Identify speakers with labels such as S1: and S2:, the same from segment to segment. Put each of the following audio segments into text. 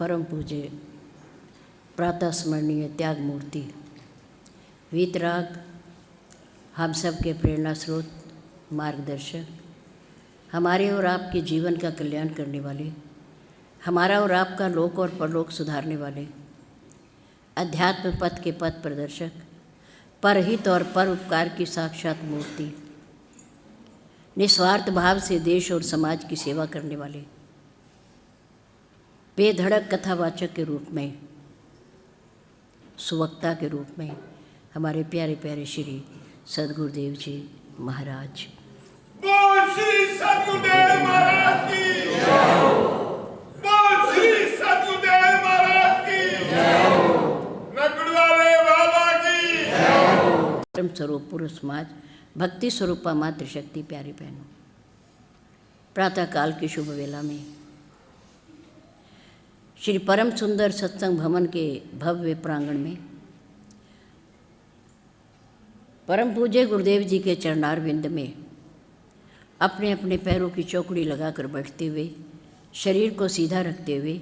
S1: परम पूज्य प्रातः स्मरणीय त्याग मूर्ति वीतराग, हम सब के प्रेरणा स्रोत, मार्गदर्शक, हमारे और आपके जीवन का कल्याण करने वाले, हमारा और आपका लोक और परलोक सुधारने वाले, अध्यात्म पथ के पथ प्रदर्शक, परहित और पर उपकार की साक्षात मूर्ति, निस्वार्थ भाव से देश और समाज की सेवा करने वाले, बेधड़क कथावाचक के रूप में, सुवक्ता के रूप में हमारे प्यारे प्यारे श्री सद्गुरुदेव जी महाराज।
S2: बोल श्री सद्गुरुदेव महाराज की जय हो। बोल श्री सद्गुरुदेव महाराज की जय हो। नगड़वाले बाबा की जय हो।
S1: परम स्वरूप पूर्व समाज, भक्ति स्वरूपा मातृशक्ति, प्यारी बहनों, प्रातःकाल की शुभ वेला में श्री परम सुंदर सत्संग भवन के भव्य प्रांगण में परम पूज्य गुरुदेव जी के चरणारविंद में अपने अपने पैरों की चौकड़ी लगाकर बैठते हुए, शरीर को सीधा रखते हुए,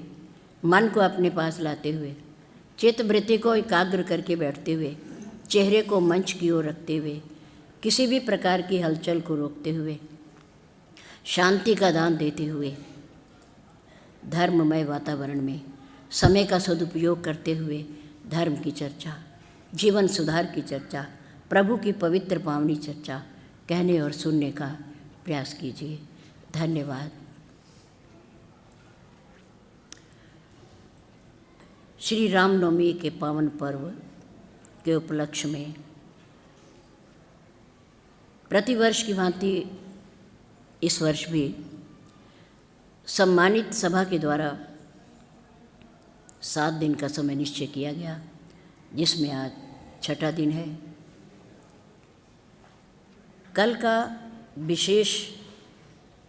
S1: मन को अपने पास लाते हुए, चित्त वृत्ति को एकाग्र करके बैठते हुए, चेहरे को मंच की ओर रखते हुए, किसी भी प्रकार की हलचल को रोकते हुए, शांति का दान देते हुए, धर्ममय वातावरण में समय का सदुपयोग करते हुए धर्म की चर्चा, जीवन सुधार की चर्चा, प्रभु की पवित्र पावनी चर्चा कहने और सुनने का प्रयास कीजिए। धन्यवाद। श्री रामनवमी के पावन पर्व के उपलक्ष्य में प्रतिवर्ष की भांति इस वर्ष भी सम्मानित सभा के द्वारा 7 दिन का समय निश्चय किया गया, जिसमें आज 6ठा दिन है। कल का विशेष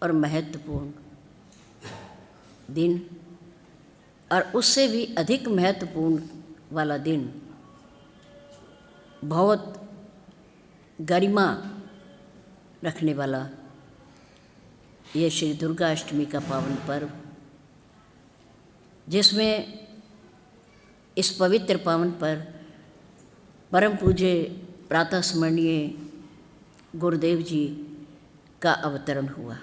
S1: और महत्वपूर्ण दिन और उससे भी अधिक महत्वपूर्ण वाला दिन बहुत गरिमा रखने वाला ये श्री दुर्गा अष्टमी का पावन पर्व, जिसमें इस पवित्र पावन पर परम पूज्य प्रातः स्मरणीय गुरुदेव जी का अवतरण हुआ।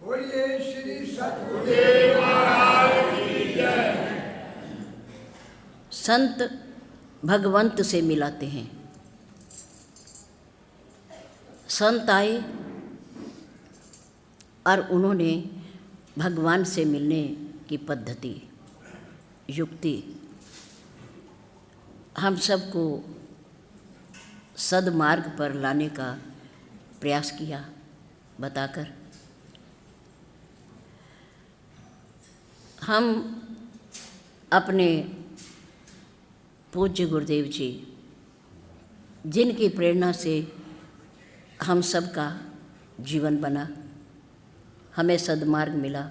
S2: बोलिए श्री सद्गुरुदेव महाराज की जय।
S1: संत भगवंत से मिलाते हैं। संत आए और उन्होंने भगवान से मिलने की पद्धति, युक्ति हम सबको सदमार्ग पर लाने का प्रयास किया बताकर। हम अपने पूज्य गुरुदेव जी, जिनकी प्रेरणा से हम सब का जीवन बना, हमें सदमार्ग मिला,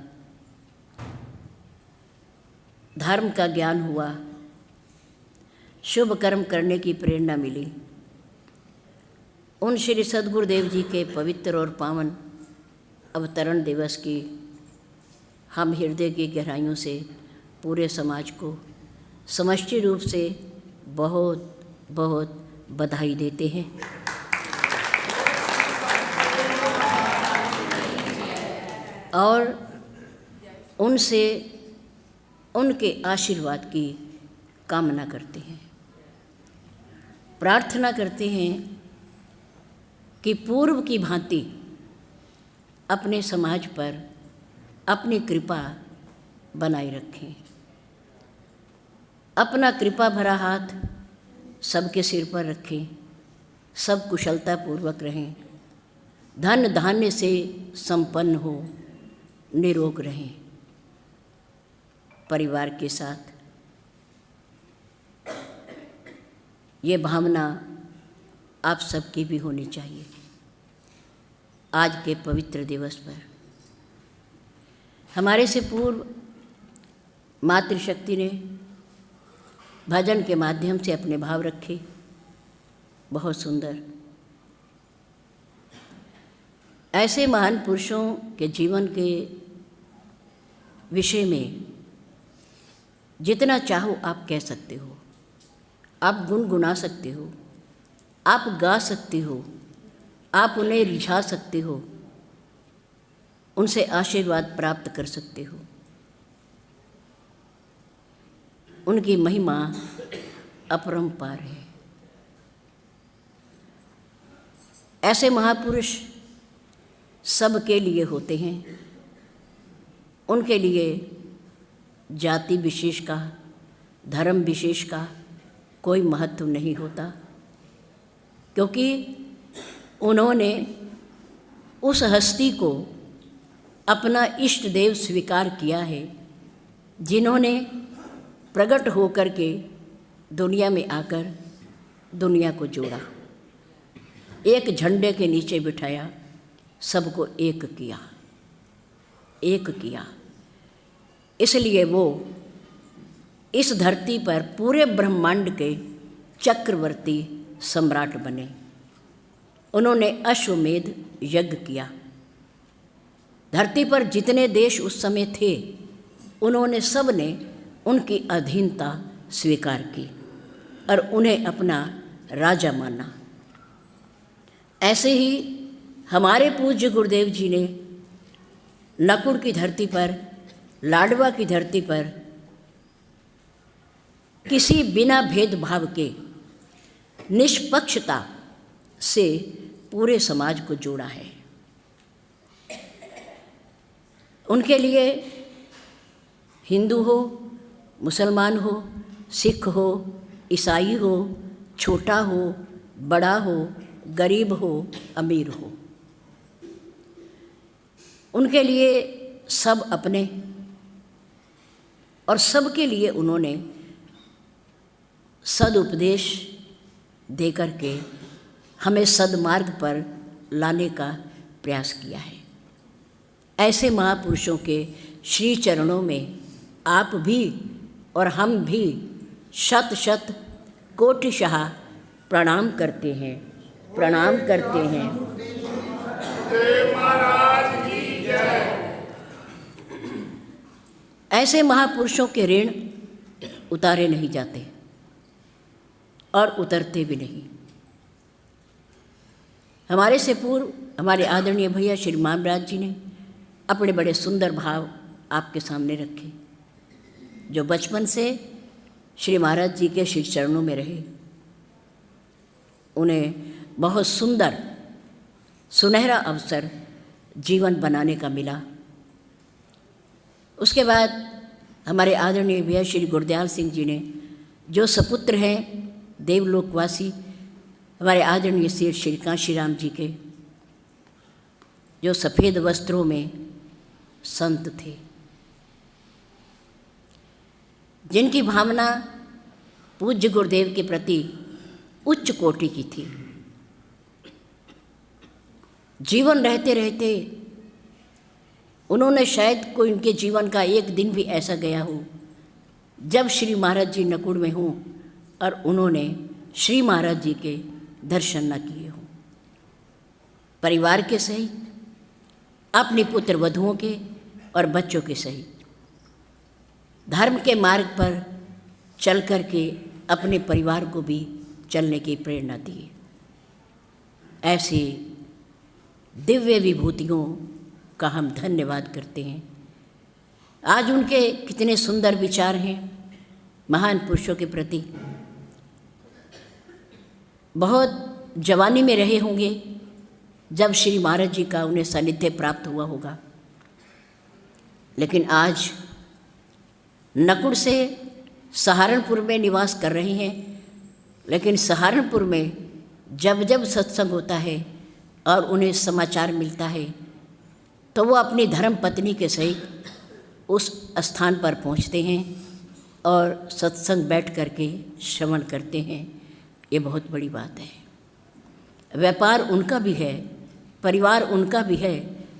S1: धर्म का ज्ञान हुआ, शुभ कर्म करने की प्रेरणा मिली, उन श्री सद्गुरुदेव जी के पवित्र और पावन अवतरण दिवस की हम हृदय की गहराइयों से पूरे समाज को समष्टि रूप से बहुत बहुत बधाई देते हैं। और उनसे उनके आशीर्वाद की कामना करते हैं, प्रार्थना करते हैं कि पूर्व की भांति अपने समाज पर अपनी कृपा बनाए रखें, अपना कृपा भरा हाथ सबके सिर पर रखें, सब कुशलतापूर्वक रहें, धन धान्य से संपन्न हो, निरोग रहें, परिवार के साथ। ये भावना आप सबकी भी होनी चाहिए। आज के पवित्र दिवस पर हमारे से पूर्व मातृशक्ति ने भजन के माध्यम से अपने भाव रखे, बहुत सुंदर। ऐसे महान पुरुषों के जीवन के विषय में जितना चाहो आप कह सकते हो, आप गुनगुना सकते हो, आप गा सकते हो, आप उन्हें रिझा सकते हो, उनसे आशीर्वाद प्राप्त कर सकते हो। उनकी महिमा अपरंपार है। ऐसे महापुरुष सबके लिए होते हैं। उनके लिए जाति विशेष का, धर्म विशेष का कोई महत्व नहीं होता, क्योंकि उन्होंने उस हस्ती को अपना इष्ट देव स्वीकार किया है जिन्होंने प्रकट होकर के दुनिया में आकर दुनिया को जोड़ा, एक झंडे के नीचे बिठाया, सबको एक किया, एक किया। इसलिए वो इस धरती पर पूरे ब्रह्मांड के चक्रवर्ती सम्राट बने। उन्होंने अश्वमेध यज्ञ किया। धरती पर जितने देश उस समय थे, उन्होंने सब ने उनकी अधीनता स्वीकार की और उन्हें अपना राजा माना। ऐसे ही हमारे पूज्य गुरुदेव जी ने नकुड़ की धरती पर, लाडवा की धरती पर किसी बिना भेदभाव के निष्पक्षता से पूरे समाज को जोड़ा है। उनके लिए हिंदू हो, मुसलमान हो, सिख हो, ईसाई हो, छोटा हो, बड़ा हो, गरीब हो, अमीर हो, उनके लिए सब अपने और सबके लिए उन्होंने सदुपदेश दे करके हमें सदमार्ग पर लाने का प्रयास किया है। ऐसे महापुरुषों के श्री चरणों में आप भी और हम भी शत शत कोटिशः प्रणाम करते हैं, प्रणाम करते हैं।
S2: महाराज की जय।
S1: ऐसे महापुरुषों के ऋण उतारे नहीं जाते और उतरते भी नहीं। हमारे से पूर्व हमारे आदरणीय भैया श्री महाराज जी ने अपने बड़े सुंदर भाव आपके सामने रखे, जो बचपन से श्री महाराज जी के श्री चरणों में रहे। उन्हें बहुत सुंदर सुनहरा अवसर जीवन बनाने का मिला। उसके बाद हमारे आदरणीय भैया श्री गुरदयाल सिंह जी ने, जो सपुत्र हैं देवलोकवासी, हमारे आदरणीय श्री कांशी राम जी के, जो सफ़ेद वस्त्रों में संत थे, जिनकी भावना पूज्य गुरुदेव के प्रति उच्च कोटि की थी। जीवन रहते रहते उन्होंने शायद कोई उनके जीवन का एक दिन भी ऐसा गया हो जब श्री महाराज जी नकुड़ में हों और उन्होंने श्री महाराज जी के दर्शन न किए हों। परिवार के सहित, अपने पुत्र वधुओं के और बच्चों के सहित धर्म के मार्ग पर चल कर के अपने परिवार को भी चलने की प्रेरणा दी। ऐसी दिव्य विभूतियों का हम धन्यवाद करते हैं। आज उनके कितने सुंदर विचार हैं महान पुरुषों के प्रति। बहुत जवानी में रहे होंगे जब श्री महाराज जी का उन्हें सानिध्य प्राप्त हुआ होगा, लेकिन आज नकुड़ से सहारनपुर में निवास कर रहे हैं। लेकिन सहारनपुर में जब जब सत्संग होता है और उन्हें समाचार मिलता है तो वो अपनी धर्म पत्नी के सहित उस स्थान पर पहुंचते हैं और सत्संग बैठ करके श्रवण करते हैं। ये बहुत बड़ी बात है। व्यापार उनका भी है, परिवार उनका भी है,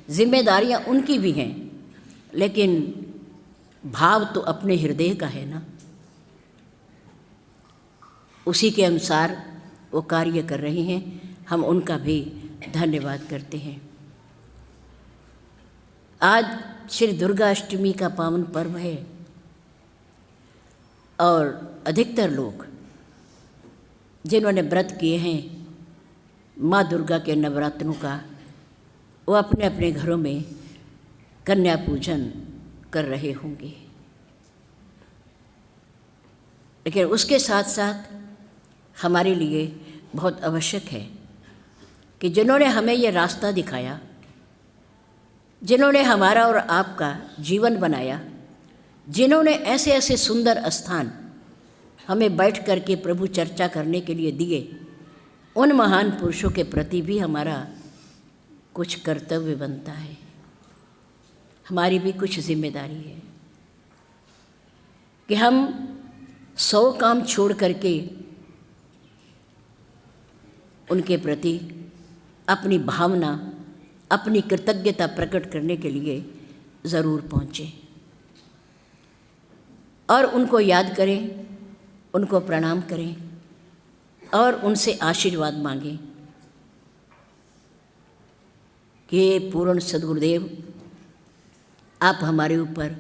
S1: जिम्मेदारियां उनकी भी हैं, लेकिन भाव तो अपने हृदय का है ना। उसी के अनुसार वो कार्य कर रहे हैं। हम उनका भी धन्यवाद करते हैं। आज श्री दुर्गा अष्टमी का पावन पर्व है। और अधिकतर लोग जिन्होंने व्रत किए हैं माँ दुर्गा के नवरात्रों का, वो अपने अपने घरों में कन्या पूजन कर रहे होंगे। लेकिन उसके साथ साथ हमारे लिए बहुत आवश्यक है कि जिन्होंने हमें ये रास्ता दिखाया, जिन्होंने हमारा और आपका जीवन बनाया, जिन्होंने ऐसे ऐसे सुंदर स्थान हमें बैठ कर के प्रभु चर्चा करने के लिए दिए, उन महान पुरुषों के प्रति भी हमारा कुछ कर्तव्य बनता है, हमारी भी कुछ जिम्मेदारी है कि हम 100 काम छोड़ करके उनके प्रति अपनी भावना, अपनी कृतज्ञता प्रकट करने के लिए ज़रूर पहुँचें और उनको याद करें, उनको प्रणाम करें और उनसे आशीर्वाद मांगें कि पूर्ण सद्गुरुदेव आप हमारे ऊपर,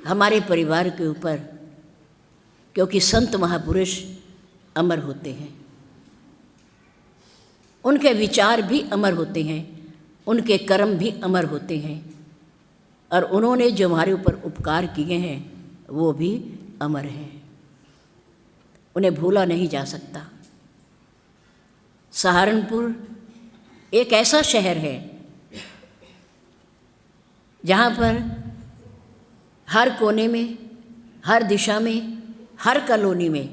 S1: हमारे परिवार के ऊपर, क्योंकि संत महापुरुष अमर होते हैं, उनके विचार भी अमर होते हैं, उनके कर्म भी अमर होते हैं और उन्होंने जो हमारे ऊपर उपकार किए हैं वो भी अमर हैं, उन्हें भूला नहीं जा सकता। सहारनपुर एक ऐसा शहर है जहाँ पर हर कोने में, हर दिशा में, हर कॉलोनी में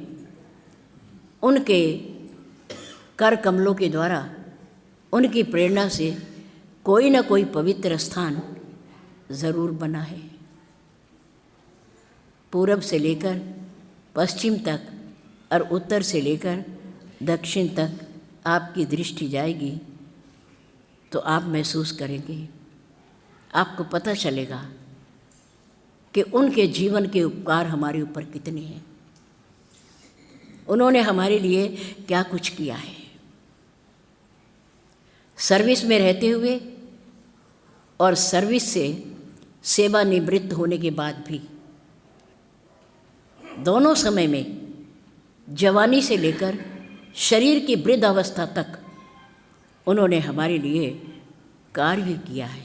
S1: उनके कर कमलों के द्वारा, उनकी प्रेरणा से कोई ना कोई पवित्र स्थान ज़रूर बना है। पूरब से लेकर पश्चिम तक और उत्तर से लेकर दक्षिण तक आपकी दृष्टि जाएगी तो आप महसूस करेंगे, आपको पता चलेगा कि उनके जीवन के उपकार हमारे ऊपर कितने हैं, उन्होंने हमारे लिए क्या कुछ किया है। सर्विस में रहते हुए और सर्विस से सेवानिवृत्त होने के बाद भी, दोनों समय में, जवानी से लेकर शरीर की वृद्ध अवस्था तक उन्होंने हमारे लिए कार्य किया है।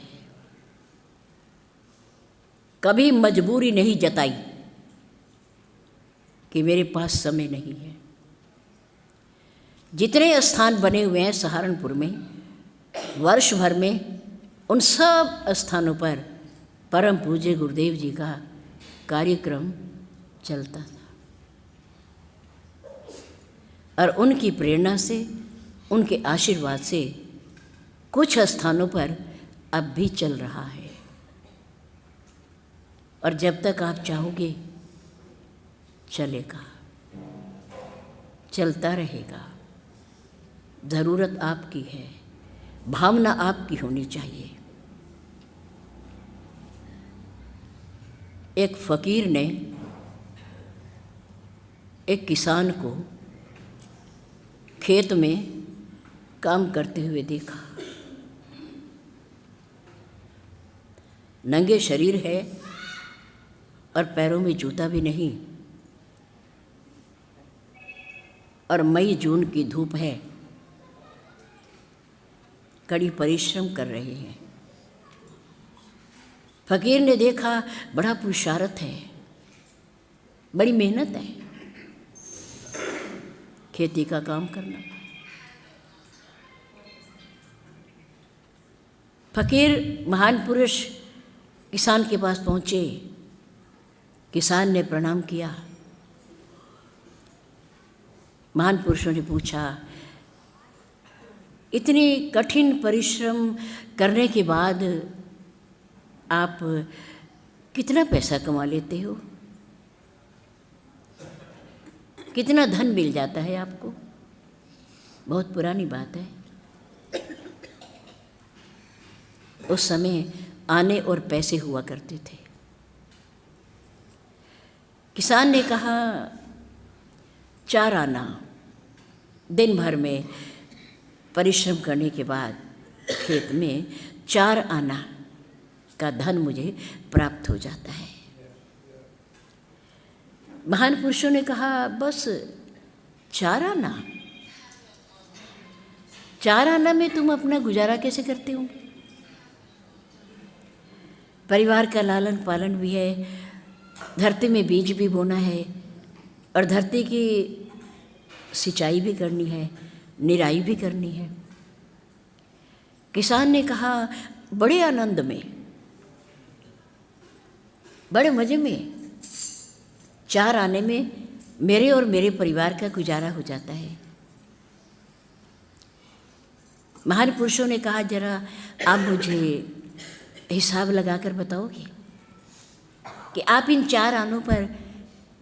S1: कभी मजबूरी नहीं जताई कि मेरे पास समय नहीं है। जितने स्थान बने हुए हैं सहारनपुर में, वर्ष भर में उन सब स्थानों पर परम पूज्य गुरुदेव जी का कार्यक्रम चलता था और उनकी प्रेरणा से, उनके आशीर्वाद से कुछ स्थानों पर अब भी चल रहा है और जब तक आप चाहोगे चलेगा, चलता रहेगा। ज़रूरत आपकी है, भावना आपकी होनी चाहिए। एक फ़कीर ने एक किसान को खेत में काम करते हुए देखा। नंगे शरीर है और पैरों में जूता भी नहीं और मई जून की धूप है, कड़ी परिश्रम कर रहे हैं। फकीर ने देखा बड़ा पुरुषार्थ है, बड़ी मेहनत है खेती का काम करना। फकीर महान पुरुष किसान के पास पहुँचे, किसान ने प्रणाम किया। महान पुरुषों ने पूछा, इतनी कठिन परिश्रम करने के बाद आप कितना पैसा कमा लेते हो, कितना धन मिल जाता है आपको? बहुत पुरानी बात है, उस समय आने और पैसे हुआ करते थे। किसान ने कहा 4 आना, दिन भर में परिश्रम करने के बाद खेत में 4 आना का धन मुझे प्राप्त हो जाता है। महान पुरुषों ने कहा बस 4 आना, 4 आना में तुम अपना गुजारा कैसे करते होंगे? परिवार का लालन पालन भी है, धरती में बीज भी बोना है और धरती की सिंचाई भी करनी है, निराई भी करनी है। किसान ने कहा बड़े आनंद में, बड़े मज़े में, 4 आने में मेरे और मेरे परिवार का गुजारा हो जाता है। महान पुरुषों ने कहा जरा आप मुझे हिसाब लगाकर बताओगे कि आप इन 4 आनों पर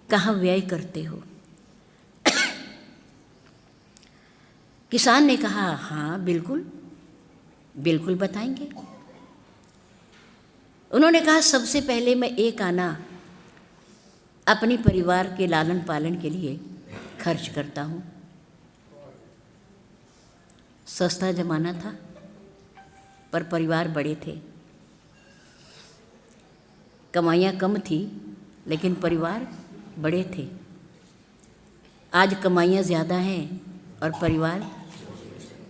S1: कहाँ व्यय करते हो? किसान ने कहा हाँ बिल्कुल बिल्कुल बताएंगे। उन्होंने कहा सबसे पहले मैं 1 आना अपने परिवार के लालन पालन के लिए खर्च करता हूँ। सस्ता जमाना था पर परिवार बड़े थे, कमाइयाँ कम थी लेकिन परिवार बड़े थे। आज कमाइयाँ ज़्यादा हैं और परिवार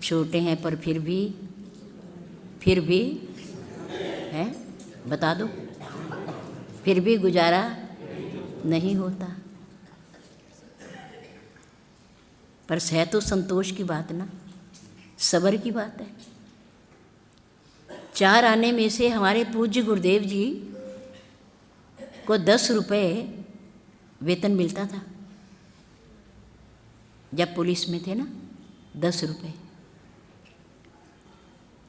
S1: छोटे हैं, पर फिर भी है, बता दो, फिर भी गुजारा नहीं होता। पर है तो संतोष की बात ना, सब्र की बात है। 4 आने में से हमारे पूज्य गुरुदेव जी को 10 रुपये वेतन मिलता था जब पुलिस में थे ना, 10 रुपये।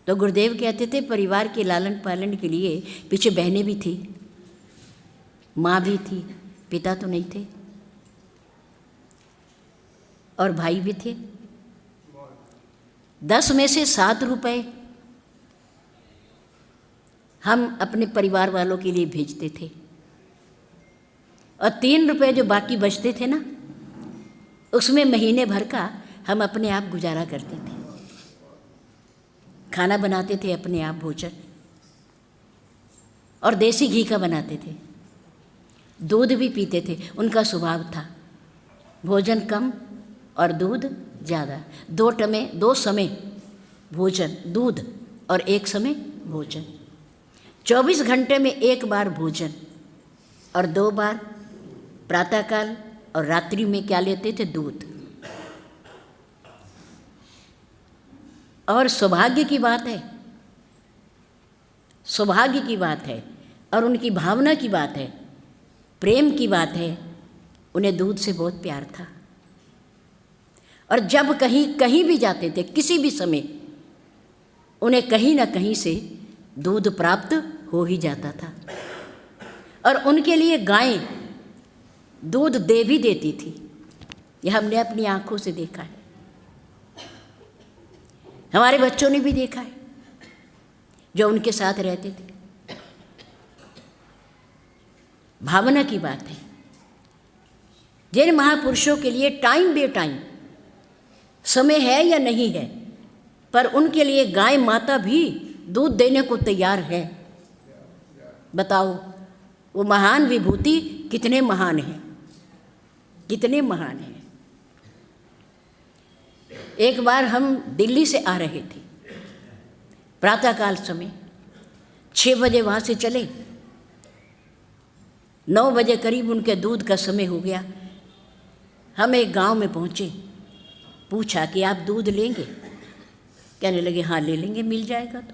S1: तो गुरुदेव कहते थे परिवार के लालन पालन के लिए पीछे बहनें भी थी, माँ भी थी, पिता तो नहीं थे, और भाई भी थे। 10 में से 7 रुपये हम अपने परिवार वालों के लिए भेजते थे और 3 रुपये जो बाकी बचते थे ना, उसमें महीने भर का हम अपने आप गुजारा करते थे। खाना बनाते थे अपने आप, भोजन, और देसी घी का बनाते थे, दूध भी पीते थे। उनका स्वभाव था भोजन कम और दूध ज़्यादा। 2 समय भोजन, दूध, और 1 समय भोजन। 24 घंटे में 1 बार भोजन और 2 बार प्रातःकाल और रात्रि में क्या लेते थे? दूध। और सौभाग्य की बात है, सौभाग्य की बात है और उनकी भावना की बात है, प्रेम की बात है। उन्हें दूध से बहुत प्यार था और जब कहीं भी जाते थे, किसी भी समय, उन्हें कहीं ना कहीं से दूध प्राप्त हो ही जाता था। और उनके लिए गायें दूध दे भी देती थी, यह हमने अपनी आंखों से देखा है, हमारे बच्चों ने भी देखा है जो उनके साथ रहते थे। भावना की बात है। जिन महापुरुषों के लिए टाइम बे टाइम समय है या नहीं है, पर उनके लिए गाय माता भी दूध देने को तैयार है। बताओ वो महान विभूति कितने महान हैं, कितने महान हैं। एक बार हम दिल्ली से आ रहे थे, प्रातःकाल समय, 6 बजे वहाँ से चले, 9 बजे करीब उनके दूध का समय हो गया। हम एक गांव में पहुँचे, पूछा कि आप दूध लेंगे? कहने लगे हाँ ले लेंगे, मिल जाएगा तो।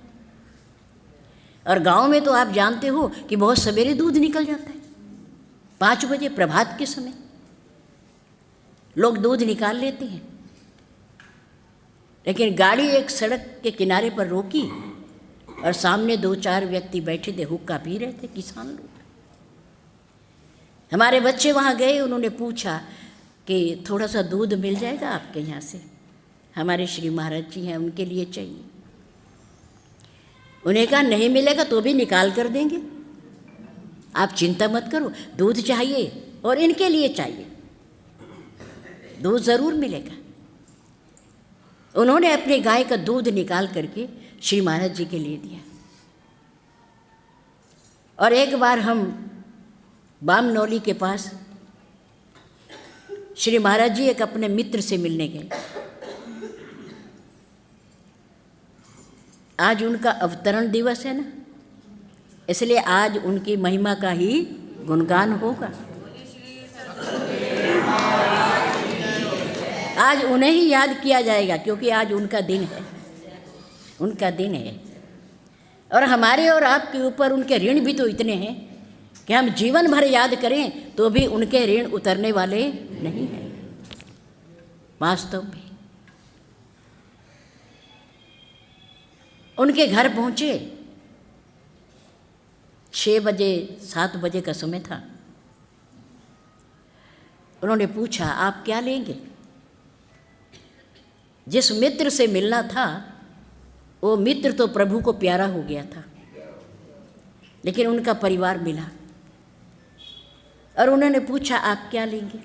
S1: और गांव में तो आप जानते हो कि बहुत सवेरे दूध निकल जाता है, 5 बजे प्रभात के समय लोग दूध निकाल लेते हैं। लेकिन गाड़ी एक सड़क के किनारे पर रोकी और सामने 2-4 व्यक्ति बैठे थे, हुक्का पी रहे थे, किसान लोग। हमारे बच्चे वहाँ गए, उन्होंने पूछा कि थोड़ा सा दूध मिल जाएगा आपके यहाँ से? हमारे श्री महाराज जी हैं, उनके लिए चाहिए। उन्हें कहा नहीं मिलेगा तो भी निकाल कर देंगे, आप चिंता मत करो, दूध चाहिए और इनके लिए चाहिए, दूध ज़रूर मिलेगा। उन्होंने अपनी गाय का दूध निकाल करके श्री महाराज जी के लिए दिया। और एक बार हम बामनौली के पास श्री महाराज जी एक अपने मित्र से मिलने गए। आज उनका अवतरण दिवस है ना, इसलिए आज उनकी महिमा का ही गुणगान होगा। आज उन्हें ही याद किया जाएगा, क्योंकि आज उनका दिन है, उनका दिन है। और हमारे और आपके ऊपर उनके ऋण भी तो इतने हैं कि हम जीवन भर याद करें तो भी उनके ऋण उतरने वाले नहीं हैं वास्तव में। उनके घर पहुँचे, 6 बजे 7 बजे का समय था। उन्होंने पूछा, आप क्या लेंगे? जिस मित्र से मिलना था वो मित्र तो प्रभु को प्यारा हो गया था, लेकिन उनका परिवार मिला और उन्होंने पूछा, आप क्या लेंगे?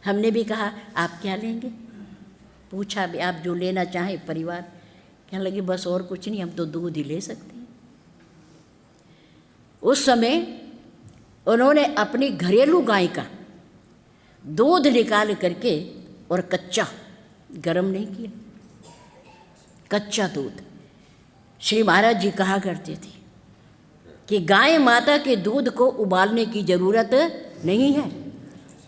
S1: हमने भी कहा, आप क्या लेंगे? पूछा भी, आप जो लेना चाहें। परिवार कहने लगे, बस और कुछ नहीं, हम तो दूध ही ले सकते हैं। उस समय उन्होंने अपनी घरेलू गाय का दूध निकाल करके, और कच्चा, गरम नहीं किया, कच्चा दूध। श्री महाराज जी कहा करते थे कि गाय माता के दूध को उबालने की ज़रूरत नहीं है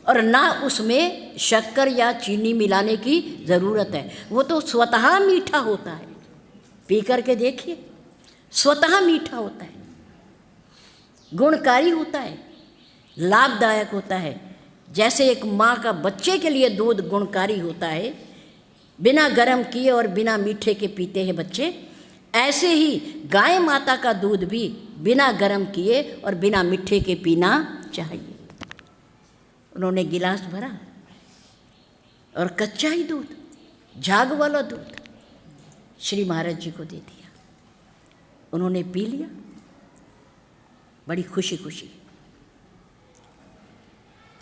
S1: और ना उसमें शक्कर या चीनी मिलाने की ज़रूरत है। वो तो स्वतः मीठा होता है। पी करके देखिए, स्वतः मीठा होता है, गुणकारी होता है, लाभदायक होता है। जैसे एक माँ का बच्चे के लिए दूध गुणकारी होता है, बिना गर्म किए और बिना मीठे के पीते हैं बच्चे, ऐसे ही गाय माता का दूध भी बिना गर्म किए और बिना मीठे के पीना चाहिए। उन्होंने गिलास भरा और कच्चा ही दूध, झाग वाला दूध श्री महाराज जी को दे दिया। उन्होंने पी लिया बड़ी खुशी खुशी।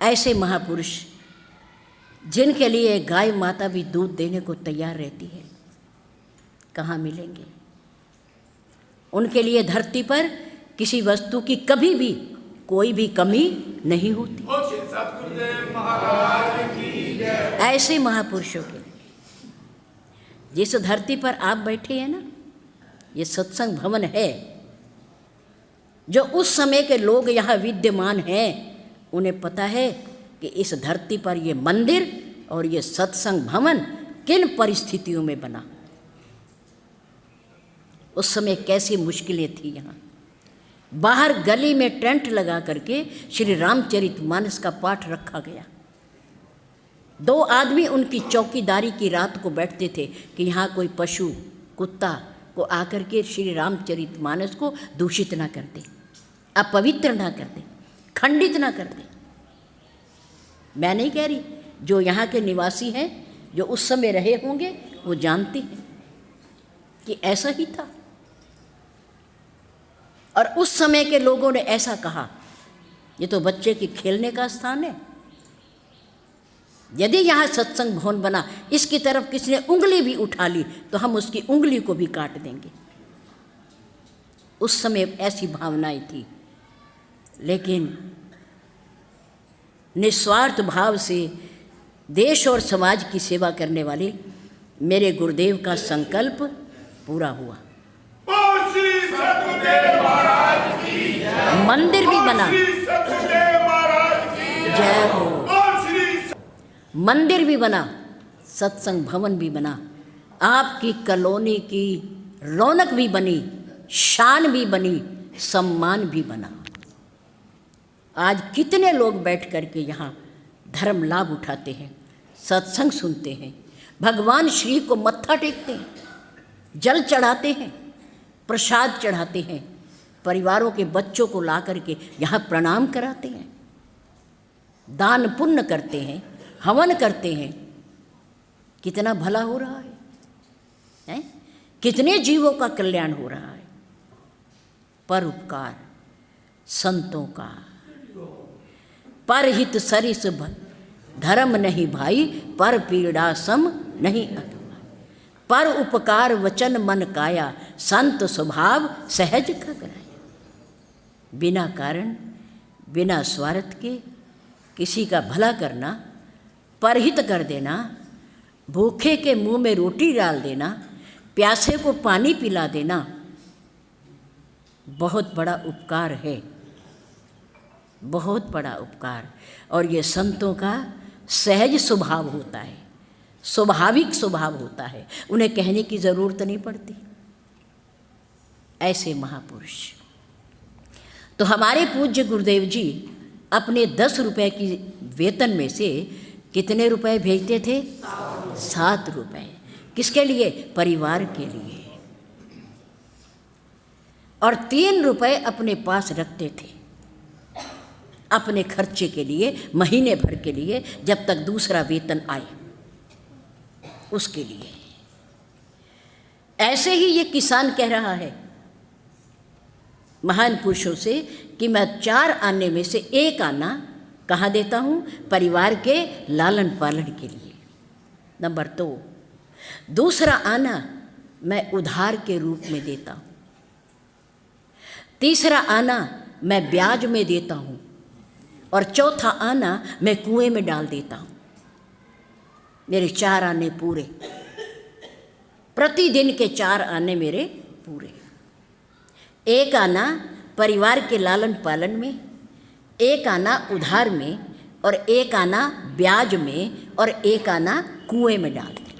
S1: ऐसे महापुरुष जिनके लिए गाय माता भी दूध देने को तैयार रहती है, कहाँ मिलेंगे? उनके लिए धरती पर किसी वस्तु की कभी भी कोई भी कमी नहीं होती। ऐसे महापुरुषों के जिस धरती पर आप बैठे हैं ना, ये सत्संग भवन है। जो उस समय के लोग यहाँ विद्यमान हैं, उन्हें पता है कि इस धरती पर ये मंदिर और ये सत्संग भवन किन परिस्थितियों में बना। उस समय कैसी मुश्किलें थी। यहाँ बाहर गली में टेंट लगा करके श्री रामचरितमानस का पाठ रखा गया। 2 आदमी उनकी चौकीदारी की रात को बैठते थे कि यहाँ कोई पशु कुत्ता को आकर के श्री रामचरितमानस को दूषित ना कर दे, अपवित्र ना कर दे, खंडित ना कर दे। मैं नहीं कह रही, जो यहाँ के निवासी हैं, जो उस समय रहे होंगे, वो जानते हैं कि ऐसा ही था। और उस समय के लोगों ने ऐसा कहा, ये तो बच्चे के खेलने का स्थान है। यदि यहाँ सत्संग भवन बना, इसकी तरफ किसी ने उंगली भी उठा ली तो हम उसकी उंगली को भी काट देंगे। उस समय ऐसी भावनाएं थी। लेकिन निस्वार्थ भाव से देश और समाज की सेवा करने वाले मेरे गुरुदेव का संकल्प पूरा हुआ। मंदिर भी बना, जय हो। मंदिर भी बना, सत्संग भवन भी बना, आपकी कॉलोनी की रौनक भी बनी, शान भी बनी, सम्मान भी बना। आज कितने लोग बैठ कर के यहाँ धर्म लाभ उठाते हैं, सत्संग सुनते हैं, भगवान श्री को मत्था टेकते हैं, जल चढ़ाते हैं, प्रसाद चढ़ाते हैं, परिवारों के बच्चों को ला करके यहाँ प्रणाम कराते हैं, दान पुण्य करते हैं, हवन करते हैं। कितना भला हो रहा है? कितने जीवों का कल्याण हो रहा है। परोपकार संतों का, परहित सरिस धर्म नहीं भाई, पर पीड़ा सम नहीं अगुआ। पर उपकार वचन मन काया, संत स्वभाव सहज खगराया। बिना कारण बिना स्वार्थ के किसी का भला करना परहित कर देना, भूखे के मुंह में रोटी डाल देना, प्यासे को पानी पिला देना बहुत बड़ा उपकार है, बहुत बड़ा उपकार। और ये संतों का सहज स्वभाव होता है, स्वाभाविक स्वभाव होता है, उन्हें कहने की ज़रूरत नहीं पड़ती। ऐसे महापुरुष। तो हमारे पूज्य गुरुदेव जी अपने 10 रुपए की वेतन में से कितने रुपए भेजते थे? 7 रुपए। किसके लिए? परिवार के लिए। और 3 रुपए अपने पास रखते थे अपने खर्चे के लिए, महीने भर के लिए, जब तक दूसरा वेतन आए उसके लिए। ऐसे ही ये किसान कह रहा है महान पुरुषों से कि मैं 4 आने में से 1 आना कहाँ देता हूँ? परिवार के लालन पालन के लिए। नंबर 2, दूसरा आना मैं उधार के रूप में देता हूँ। तीसरा आना मैं ब्याज में देता हूँ। और चौथा आना मैं कुएं में डाल देता हूँ। मेरे 4 आने पूरे, प्रतिदिन के 4 आने मेरे पूरे। 1 आना परिवार के लालन पालन में, 1 आना उधार में, और 1 आना ब्याज में, और 1 आना कुएं में डाल दे।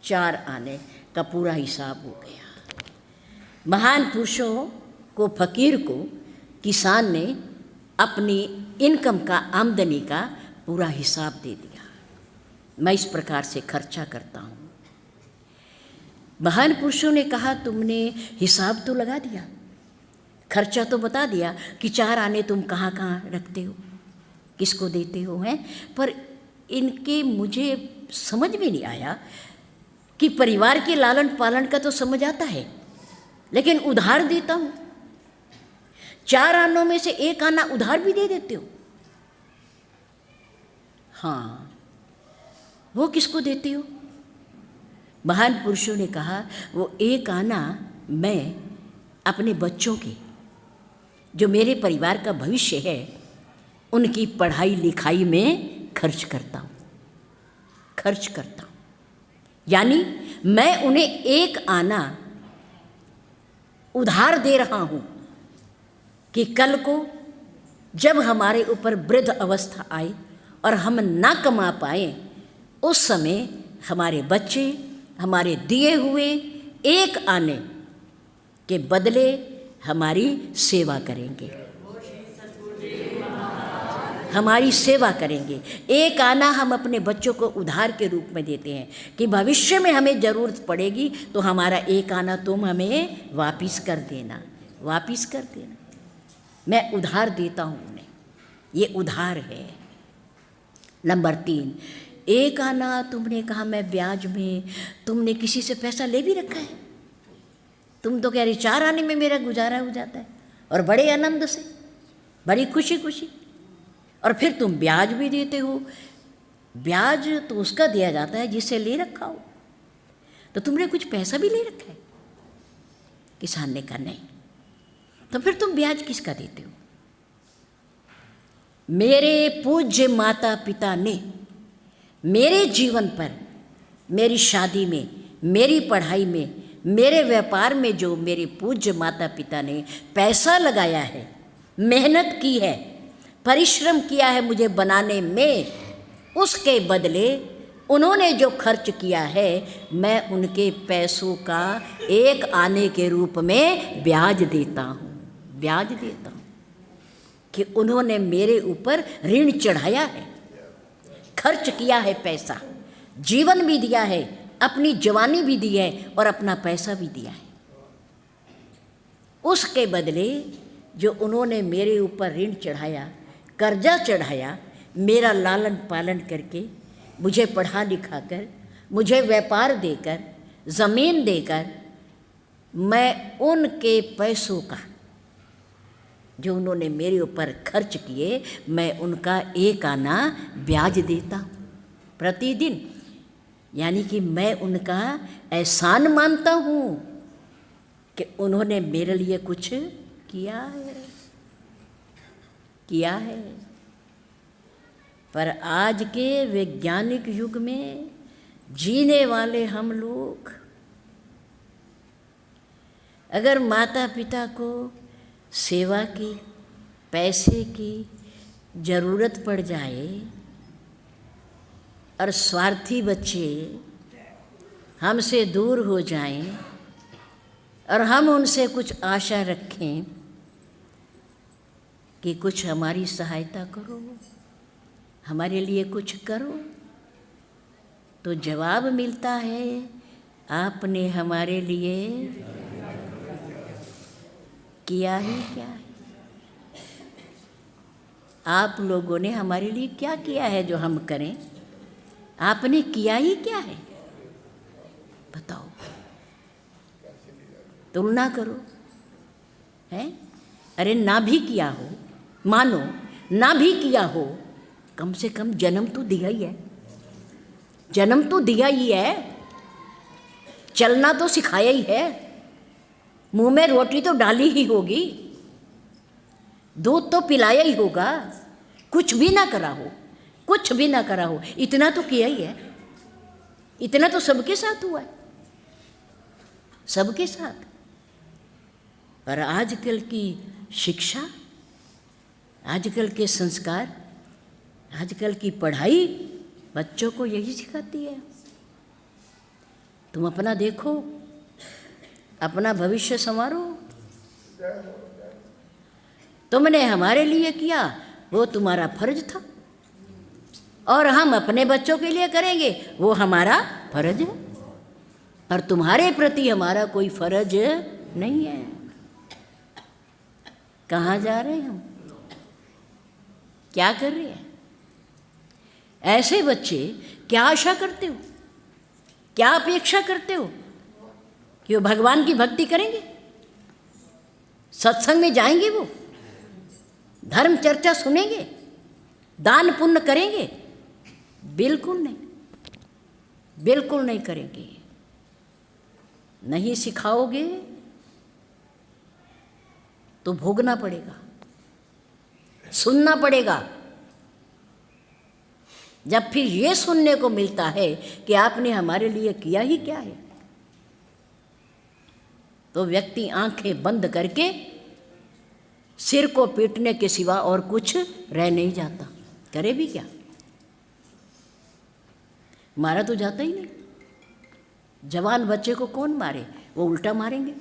S1: 4 आने का पूरा हिसाब हो गया। महान पुरुषों को, फकीर को किसान ने अपनी इनकम का, आमदनी का पूरा हिसाब दे दिया। मैं इस प्रकार से खर्चा करता हूँ। महान पुरुषों ने कहा तुमने हिसाब तो लगा दिया, खर्चा तो बता दिया कि 4 आने तुम कहाँ कहाँ रखते हो, किसको देते हो, हैं, पर इनके मुझे समझ में नहीं आया कि परिवार के लालन पालन का तो समझ आता है, लेकिन उधार देता हूँ। 4 आनों में से 1 आना उधार भी दे देते हो। हाँ, वो किसको देते हो? महान पुरुषों ने कहा वो 1 आना मैं अपने बच्चों के, जो मेरे परिवार का भविष्य है, उनकी पढ़ाई लिखाई में खर्च करता हूँ, खर्च करता हूँ। यानी मैं उन्हें 1 आना उधार दे रहा हूँ कि कल को जब हमारे ऊपर वृद्ध अवस्था आए और हम ना कमा पाए, उस समय हमारे बच्चे हमारे दिए हुए 1 आने के बदले हमारी सेवा करेंगे, हमारी सेवा करेंगे। 1 आना हम अपने बच्चों को उधार के रूप में देते हैं कि भविष्य में हमें ज़रूरत पड़ेगी तो हमारा 1 आना तुम हमें वापिस कर देना, वापिस कर देना। मैं उधार देता हूँ उन्हें, ये उधार है। नंबर 3, 1 आना तुमने कहा मैं ब्याज में, तुमने किसी से पैसा ले भी रखा है। तुम तो कह रही 4 आने में मेरा गुजारा हो जाता है, और बड़े आनंद से, बड़ी खुशी खुशी, और फिर तुम ब्याज भी देते हो। ब्याज तो उसका दिया जाता है जिससे ले रखा हो, तो तुमने कुछ पैसा भी ले रखा है? किसान ने कहा नहीं। तो फिर तुम ब्याज किसका देते हो? मेरे पूज्य माता पिता ने मेरे जीवन पर, मेरी शादी में, मेरी पढ़ाई में, मेरे व्यापार में जो मेरे पूज्य माता पिता ने पैसा लगाया है, मेहनत की है, परिश्रम किया है मुझे बनाने में, उसके बदले उन्होंने जो खर्च किया है, मैं उनके पैसों का 1 आने के रूप में ब्याज देता हूँ, ब्याज देता हूँ कि उन्होंने मेरे ऊपर ऋण चढ़ाया है, खर्च किया है पैसा, जीवन भी दिया है, अपनी जवानी भी दी है, और अपना पैसा भी दिया है। उसके बदले जो उन्होंने मेरे ऊपर ऋण चढ़ाया, कर्जा चढ़ाया, मेरा लालन पालन करके, मुझे पढ़ा लिखा कर, मुझे व्यापार देकर, ज़मीन देकर, मैं उनके पैसों का जो उन्होंने मेरे ऊपर खर्च किए, मैं उनका 1 आना ब्याज देता हूँ प्रतिदिन। यानी कि मैं उनका एहसान मानता हूँ कि उन्होंने मेरे लिए कुछ किया है, किया है। पर आज के वैज्ञानिक युग में जीने वाले हम लोग अगर माता पिता को सेवा की, पैसे की ज़रूरत पड़ जाए और स्वार्थी बच्चे हमसे दूर हो जाएं और हम उनसे कुछ आशा रखें कि कुछ हमारी सहायता करो, हमारे लिए कुछ करो, तो जवाब मिलता है आपने हमारे लिए किया ही क्या है। आप लोगों ने हमारे लिए क्या किया है जो हम करें? आपने किया ही क्या है बताओ, तुलना करो। है अरे ना भी किया हो, मानो ना भी किया हो, कम से कम जन्म तो दिया ही है, जन्म तो दिया ही है, चलना तो सिखाया ही है, मुंह में रोटी तो डाली ही होगी, दूध तो पिलाया ही होगा, कुछ भी ना करा हो, कुछ भी ना करा हो, इतना तो किया ही है। इतना तो सबके साथ हुआ है, सबके साथ। पर आजकल की शिक्षा, आजकल के संस्कार, आजकल की पढ़ाई बच्चों को यही सिखाती है। तुम अपना देखो, अपना भविष्य संवारो। तुमने हमारे लिए किया, वो तुम्हारा फर्ज था, और हम अपने बच्चों के लिए करेंगे, वो हमारा फर्ज है, और तुम्हारे प्रति हमारा कोई फर्ज नहीं है। कहाँ जा रहे हैं हम, क्या कर रहे हैं? ऐसे बच्चे क्या आशा करते हो, क्या अपेक्षा करते हो कि वो भगवान की भक्ति करेंगे, सत्संग में जाएंगे, वो धर्म चर्चा सुनेंगे, दान पुण्य करेंगे? बिल्कुल नहीं, बिल्कुल नहीं करेंगे। नहीं सिखाओगे तो भोगना पड़ेगा, सुनना पड़ेगा। जब फिर ये सुनने को मिलता है कि आपने हमारे लिए किया ही क्या है, तो व्यक्ति आंखें बंद करके सिर को पीटने के सिवा और कुछ रह नहीं जाता। करे भी क्या, मारा तो जाता ही नहीं। जवान बच्चे को कौन मारे, वो उल्टा मारेंगे।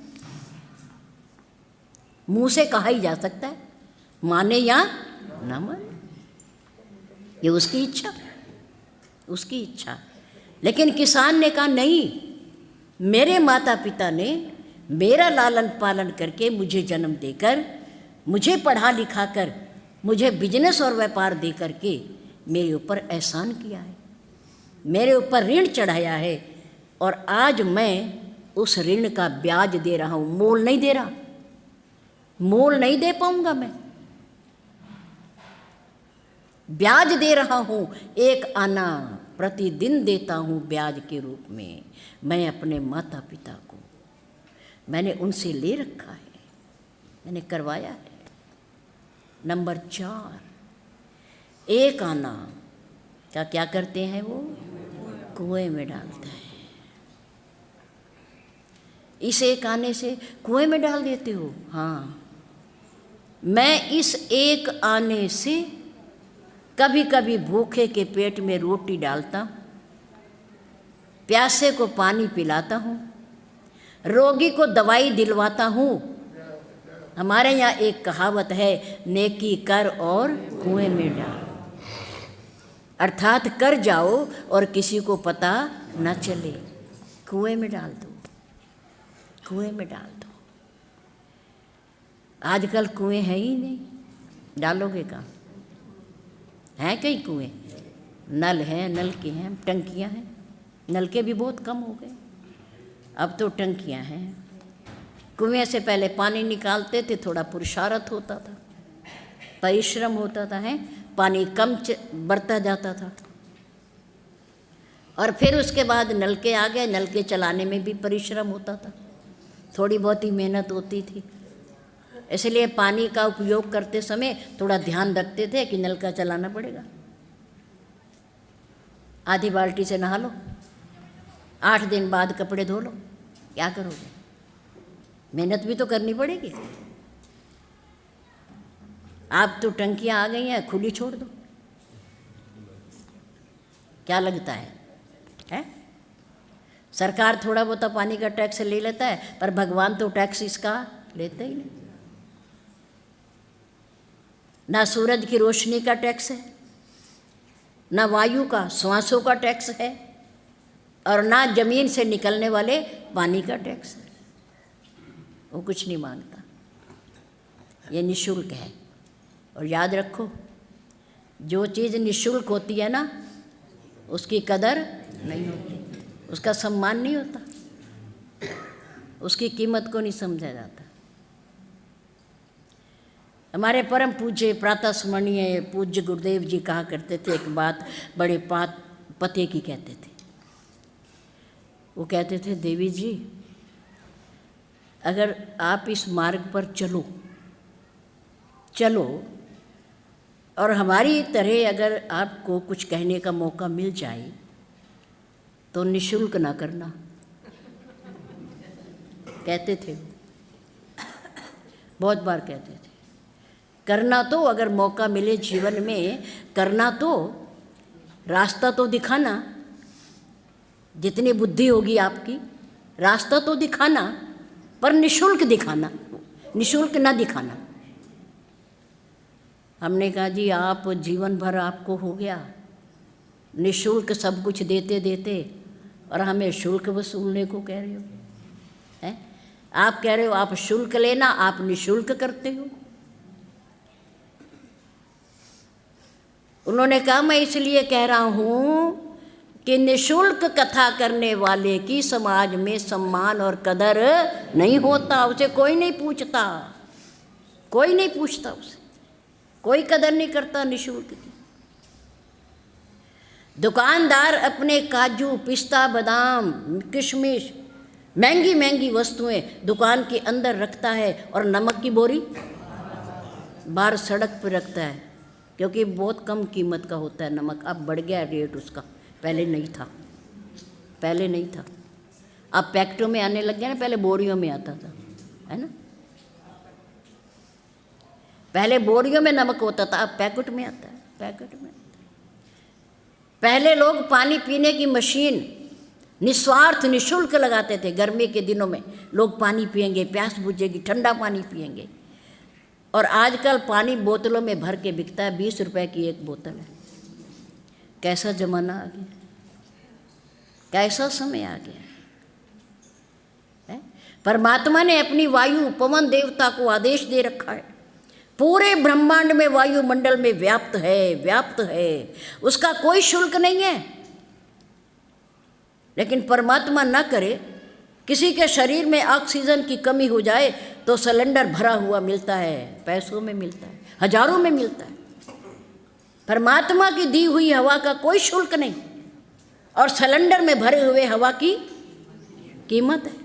S1: मुंह से कहा ही जा सकता है, माने या ना माने, ये उसकी इच्छा, उसकी इच्छा। लेकिन किसान ने कहा नहीं, मेरे माता पिता ने मेरा लालन पालन करके, मुझे जन्म देकर, मुझे पढ़ा लिखा कर, मुझे बिजनेस और व्यापार दे करके मेरे ऊपर एहसान किया है, मेरे ऊपर ऋण चढ़ाया है, और आज मैं उस ऋण का ब्याज दे रहा हूँ, मोल नहीं दे रहा, मोल नहीं दे पाऊंगा मैं, ब्याज दे रहा हूँ। एक आना प्रतिदिन देता हूँ ब्याज के रूप में। मैं अपने माता पिता को, मैंने उनसे ले रखा है, मैंने करवाया है। नंबर 4, एक आना का क्या करते हैं, वो कुएं में डालता है। इस एक आने से कुएं में डाल देते हो? हाँ, मैं इस एक आने से कभी कभी भूखे के पेट में रोटी डालता हूँ, प्यासे को पानी पिलाता हूँ, रोगी को दवाई दिलवाता हूँ। हमारे यहाँ एक कहावत है, नेकी कर और कुएं में डाल, अर्थात कर जाओ और किसी को पता न चले, कुएं में डाल दो, कुएं में डाल दो। आजकल कुएं है ही नहीं, डालोगे कहाँ? हैं कई कुएं? नल हैं, नलके हैं, टंकियां हैं। नलके भी बहुत कम हो गए, अब तो टंकियां हैं। कुएं से पहले पानी निकालते थे, थोड़ा पुरुषार्थ होता था, परिश्रम होता था, है पानी कम बरता जाता था। और फिर उसके बाद नलके आ गए, नलके चलाने में भी परिश्रम होता था, थोड़ी बहुत ही मेहनत होती थी। इसलिए पानी का उपयोग करते समय थोड़ा ध्यान रखते थे कि नल का चलाना पड़ेगा, आधी बाल्टी से नहा लो, 8 दिन बाद कपड़े धो लो, क्या करोगे? मेहनत भी तो करनी पड़ेगी। आप तो टंकियां आ गई हैं, खुली छोड़ दो, क्या लगता है? सरकार थोड़ा बहुत पानी का टैक्स ले लेता है, पर भगवान तो टैक्स इसका लेते ही नहीं। ना सूरज की रोशनी का टैक्स है, ना वायु का, श्वासों का टैक्स है, और ना जमीन से निकलने वाले पानी का टैक्स है। वो कुछ नहीं मांगता, ये निःशुल्क है। और याद रखो, जो चीज़ निःशुल्क होती है ना, उसकी कदर नहीं होती, उसका सम्मान नहीं होता, उसकी कीमत को नहीं समझा जाता। हमारे परम पूज्य प्रातः स्मरणीय पूज्य गुरुदेव जी कहा करते थे, एक बात बड़े पते की कहते थे। वो कहते थे, देवी जी, अगर आप इस मार्ग पर चलो और हमारी तरह अगर आपको कुछ कहने का मौका मिल जाए तो निःशुल्क ना करना, कहते थे। बहुत बार कहते थे, करना तो अगर मौका मिले जीवन में, करना तो, रास्ता तो दिखाना, जितनी बुद्धि होगी आपकी, रास्ता तो दिखाना, पर निःशुल्क दिखाना, निःशुल्क ना दिखाना। हमने कहा जी, आप जीवन भर आपको हो गया निःशुल्क सब कुछ देते देते, और हमें शुल्क वसूलने को कह रहे हो, हैं? आप कह रहे हो आप शुल्क लेना, आप निःशुल्क करते हो। उन्होंने कहा, मैं इसलिए कह रहा हूँ कि निःशुल्क कथा करने वाले की समाज में सम्मान और कदर नहीं होता, उसे कोई नहीं पूछता, कोई नहीं पूछता उसे, कोई कदर नहीं करता निःशुल्क की। दुकानदार अपने काजू, पिस्ता, बादाम, किशमिश, महंगी महंगी वस्तुएं दुकान के अंदर रखता है, और नमक की बोरी बाहर सड़क पर रखता है, क्योंकि बहुत कम कीमत का होता है नमक। अब बढ़ गया रेट उसका, पहले नहीं था, पहले नहीं था। अब पैकेटों में आने लग गया ना, पहले बोरियों में आता था, है ना? पहले बोरियों में नमक होता था, अब पैकेट में आता है, पैकेट में। पहले लोग पानी पीने की मशीन निस्वार्थ निःशुल्क लगाते थे। गर्मी के दिनों में लोग पानी पिएंगे, प्यास बुझेगी, ठंडा पानी पिएंगे। और आजकल पानी बोतलों में भर के बिकता है, 20 रुपए की एक बोतल है। कैसा जमाना आ गया, कैसा समय आ गया है? परमात्मा ने अपनी वायु, पवन देवता को आदेश दे रखा है, पूरे ब्रह्मांड में वायुमंडल में व्याप्त है, उसका कोई शुल्क नहीं है। लेकिन परमात्मा ना करे, किसी के शरीर में ऑक्सीजन की कमी हो जाए तो सिलेंडर भरा हुआ मिलता है, पैसों में मिलता है, हजारों में मिलता है। परमात्मा की दी हुई हवा का कोई शुल्क नहीं, और सिलेंडर में भरे हुए हवा की कीमत है।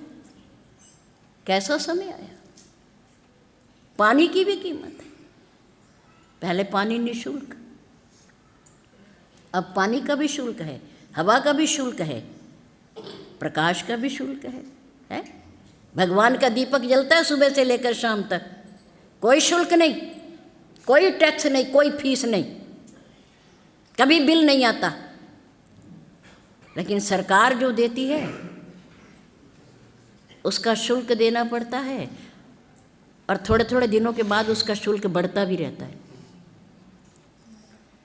S1: कैसा समय आया, पानी की भी कीमत है। पहले पानी निःशुल्क, अब पानी का भी शुल्क है, हवा का भी शुल्क है, प्रकाश का भी शुल्क है? भगवान का दीपक जलता है सुबह से लेकर शाम तक, कोई शुल्क नहीं, कोई टैक्स नहीं, कोई फीस नहीं, कभी बिल नहीं आता। लेकिन सरकार जो देती है उसका शुल्क देना पड़ता है, और थोड़े थोड़े दिनों के बाद उसका शुल्क बढ़ता भी रहता है।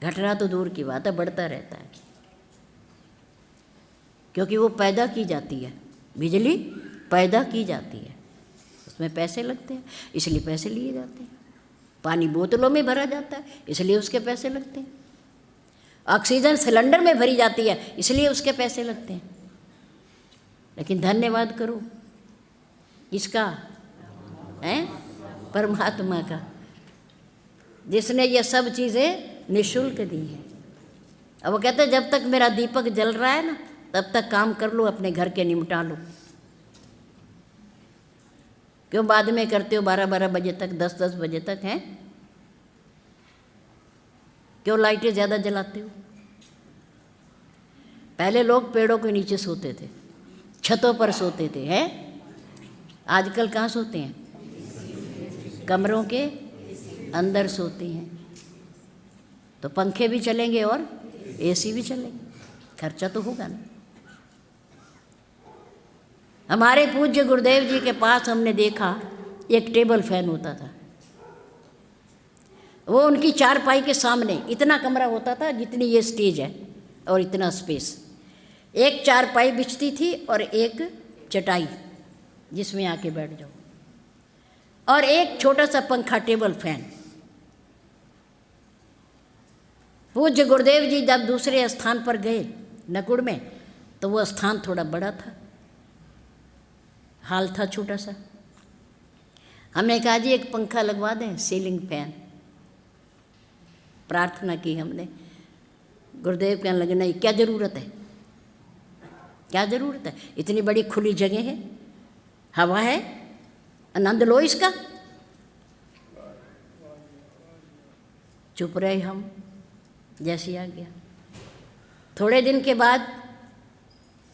S1: घटना तो दूर की बात है, बढ़ता रहता है, क्योंकि वो पैदा की जाती है, बिजली पैदा की जाती है, उसमें पैसे लगते हैं, इसलिए पैसे लिए जाते हैं। पानी बोतलों में भरा जाता है, इसलिए उसके पैसे लगते हैं। ऑक्सीजन सिलेंडर में भरी जाती है, इसलिए उसके पैसे लगते हैं। लेकिन धन्यवाद करो किसका है? परमात्मा का, जिसने ये सब चीज़ें निःशुल्क दी हैं। अब वो कहते हैं जब तक मेरा दीपक जल रहा है ना, तब तक काम कर लो, अपने घर के निपटा लो। क्यों बाद में करते हो 12-12 बजे तक, 10-10 बजे तक? हैं क्यों लाइटें ज़्यादा जलाते हो? पहले लोग पेड़ों के नीचे सोते थे, छतों पर सोते थे, हैं? आजकल कहाँ सोते हैं? कमरों के अंदर सोते हैं। तो पंखे भी चलेंगे और एसी भी चलेंगे, खर्चा तो होगा ना। हमारे पूज्य गुरुदेव जी के पास हमने देखा एक टेबल फैन होता था। वो उनकी चारपाई के सामने इतना कमरा होता था जितनी ये स्टेज है और इतना स्पेस। एक चारपाई बिछती थी और एक चटाई जिसमें आके बैठ जाओ, और एक छोटा सा पंखा, टेबल फैन। पूज्य गुरुदेव जी जब दूसरे स्थान पर गए नकुड़ में, तो वो स्थान थोड़ा बड़ा था, हाल था छोटा सा। हमने कहा जी एक पंखा लगवा दें, सीलिंग फैन। प्रार्थना की हमने। गुरुदेव कहने लगे नहीं, क्या ज़रूरत है, क्या ज़रूरत है, इतनी बड़ी खुली जगह है, हवा है, आनंद लो इसका। चुप रहे हम, जैसे आ गया। थोड़े दिन के बाद,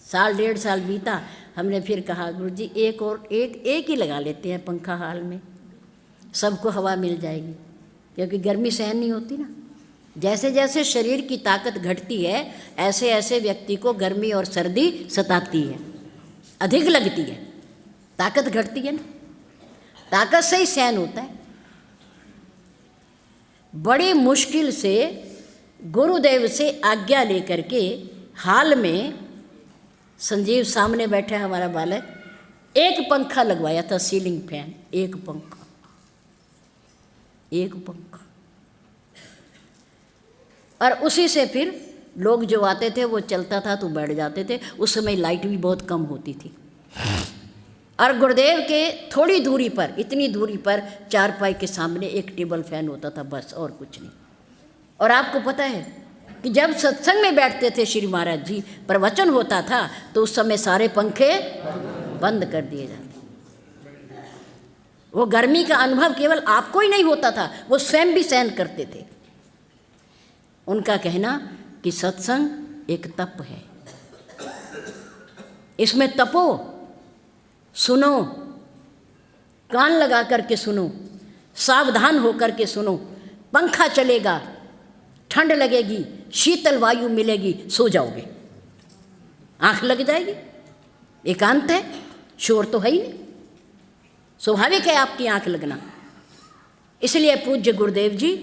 S1: साल डेढ़ साल बीता, हमने फिर कहा गुरुजी एक ही लगा लेते हैं पंखा हाल में, सबको हवा मिल जाएगी, क्योंकि गर्मी सहन नहीं होती ना। जैसे जैसे शरीर की ताकत घटती है, ऐसे ऐसे व्यक्ति को गर्मी और सर्दी सताती है, अधिक लगती है, ताकत घटती है ना, ताकत से ही सहन होता है। बड़ी मुश्किल से गुरुदेव से आज्ञा लेकर के हाल में, संजीव सामने बैठा हमारा बालक, एक पंखा लगवाया था, सीलिंग फैन, एक पंखा, एक पंखा। और उसी से फिर लोग जो आते थे वो चलता था तो बैठ जाते थे। उस समय लाइट भी बहुत कम होती थी। और गुरुदेव के थोड़ी दूरी पर, इतनी दूरी पर चारपाई के सामने एक टेबल फैन होता था, बस, और कुछ नहीं। और आपको पता है कि जब सत्संग में बैठते थे श्री महाराज जी, प्रवचन होता था, तो उस समय सारे पंखे बंद कर दिए जाते। वो गर्मी का अनुभव केवल आपको ही नहीं होता था, वो स्वयं भी सहन करते थे। उनका कहना कि सत्संग एक तप है, इसमें तपो, सुनो, कान लगा करके सुनो, सावधान होकर के सुनो। पंखा चलेगा, ठंड लगेगी, शीतल वायु मिलेगी, सो जाओगे, आंख लग जाएगी। एकांत है, शोर तो है ही नहीं, स्वाभाविक है आपकी आंख लगना। इसलिए पूज्य गुरुदेव जी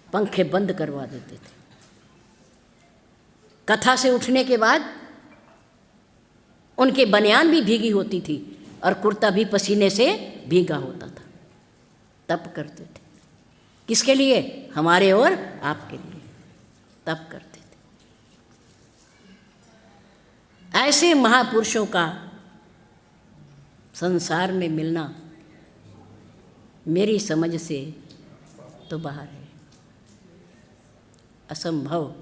S1: पंखे बंद करवा देते थे। कथा से उठने के बाद उनके बनियान भी भीगी होती थी और कुर्ता भी पसीने से भीगा होता था। तप करते थे, किसके लिए? हमारे और आपके लिए तप करते थे। ऐसे महापुरुषों का संसार में मिलना मेरी समझ से तो बाहर है, असंभव।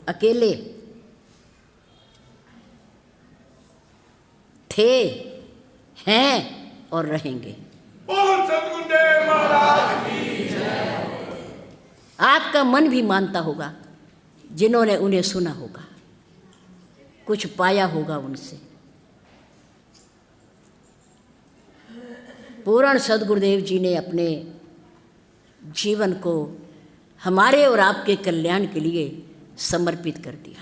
S1: अकेले थे, हैं और रहेंगे।
S2: बोल सद्गुरुदेव महाराज की जय।
S1: आपका मन भी मानता होगा, जिन्होंने उन्हें सुना होगा, कुछ पाया होगा उनसे। पूर्ण सद्गुरुदेव जी ने अपने जीवन को हमारे और आपके कल्याण के लिए समर्पित कर दिया,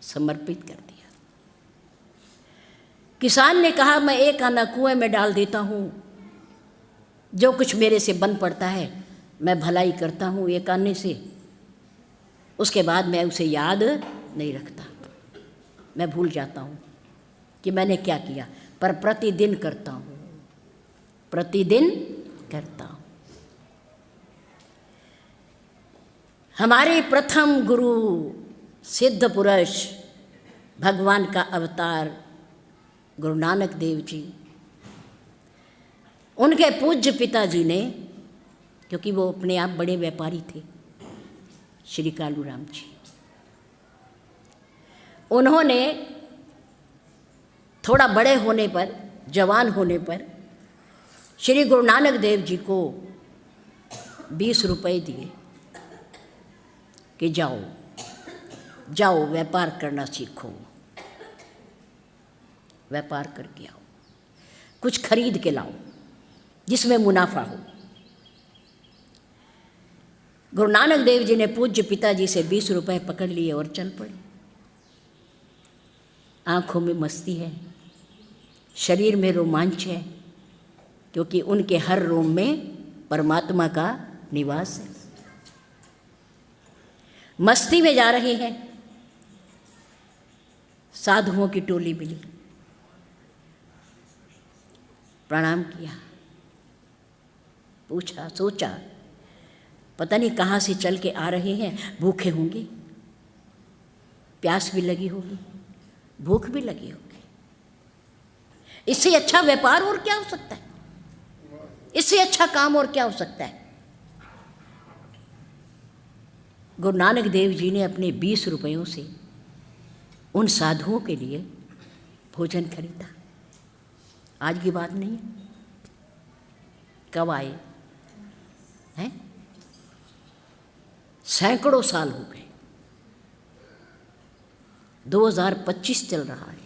S1: समर्पित कर दिया। किसान ने कहा मैं एक आना कुएं में डाल देता हूँ, जो कुछ मेरे से बन पड़ता है मैं भलाई करता हूँ एक आने से, उसके बाद मैं उसे याद नहीं रखता, मैं भूल जाता हूँ कि मैंने क्या किया, पर प्रतिदिन करता हूँ, प्रतिदिन करता हूँ। हमारे प्रथम गुरु सिद्ध पुरुष भगवान का अवतार गुरु नानक देव जी, उनके पूज्य पिताजी ने, क्योंकि वो अपने आप बड़े व्यापारी थे, श्री कालूराम जी, उन्होंने थोड़ा बड़े होने पर, जवान होने पर श्री गुरु नानक देव जी को 20 रुपए दिए कि जाओ जाओ व्यापार करना सीखो, व्यापार करके आओ, कुछ खरीद के लाओ जिसमें मुनाफा हो। गुरु नानक देव जी ने पूज्य पिताजी से 20 रुपए पकड़ लिए और चल पड़े। आंखों में मस्ती है, शरीर में रोमांच है, क्योंकि उनके हर रोम में परमात्मा का निवास है। मस्ती में जा रहे हैं, साधुओं की टोली मिली, प्रणाम किया, पूछा, सोचा पता नहीं कहाँ से चल के आ रहे हैं, भूखे होंगे, प्यास भी लगी होगी, भूख भी लगी होगी। इससे अच्छा व्यापार और क्या हो सकता है? इससे अच्छा काम और क्या हो सकता है? गुरु नानक देव जी ने अपने 20 रुपयों से उन साधुओं के लिए भोजन खरीदा। आज की बात नहीं है, कब आए हैं? सैकड़ों साल हो गए, 2025 चल रहा है,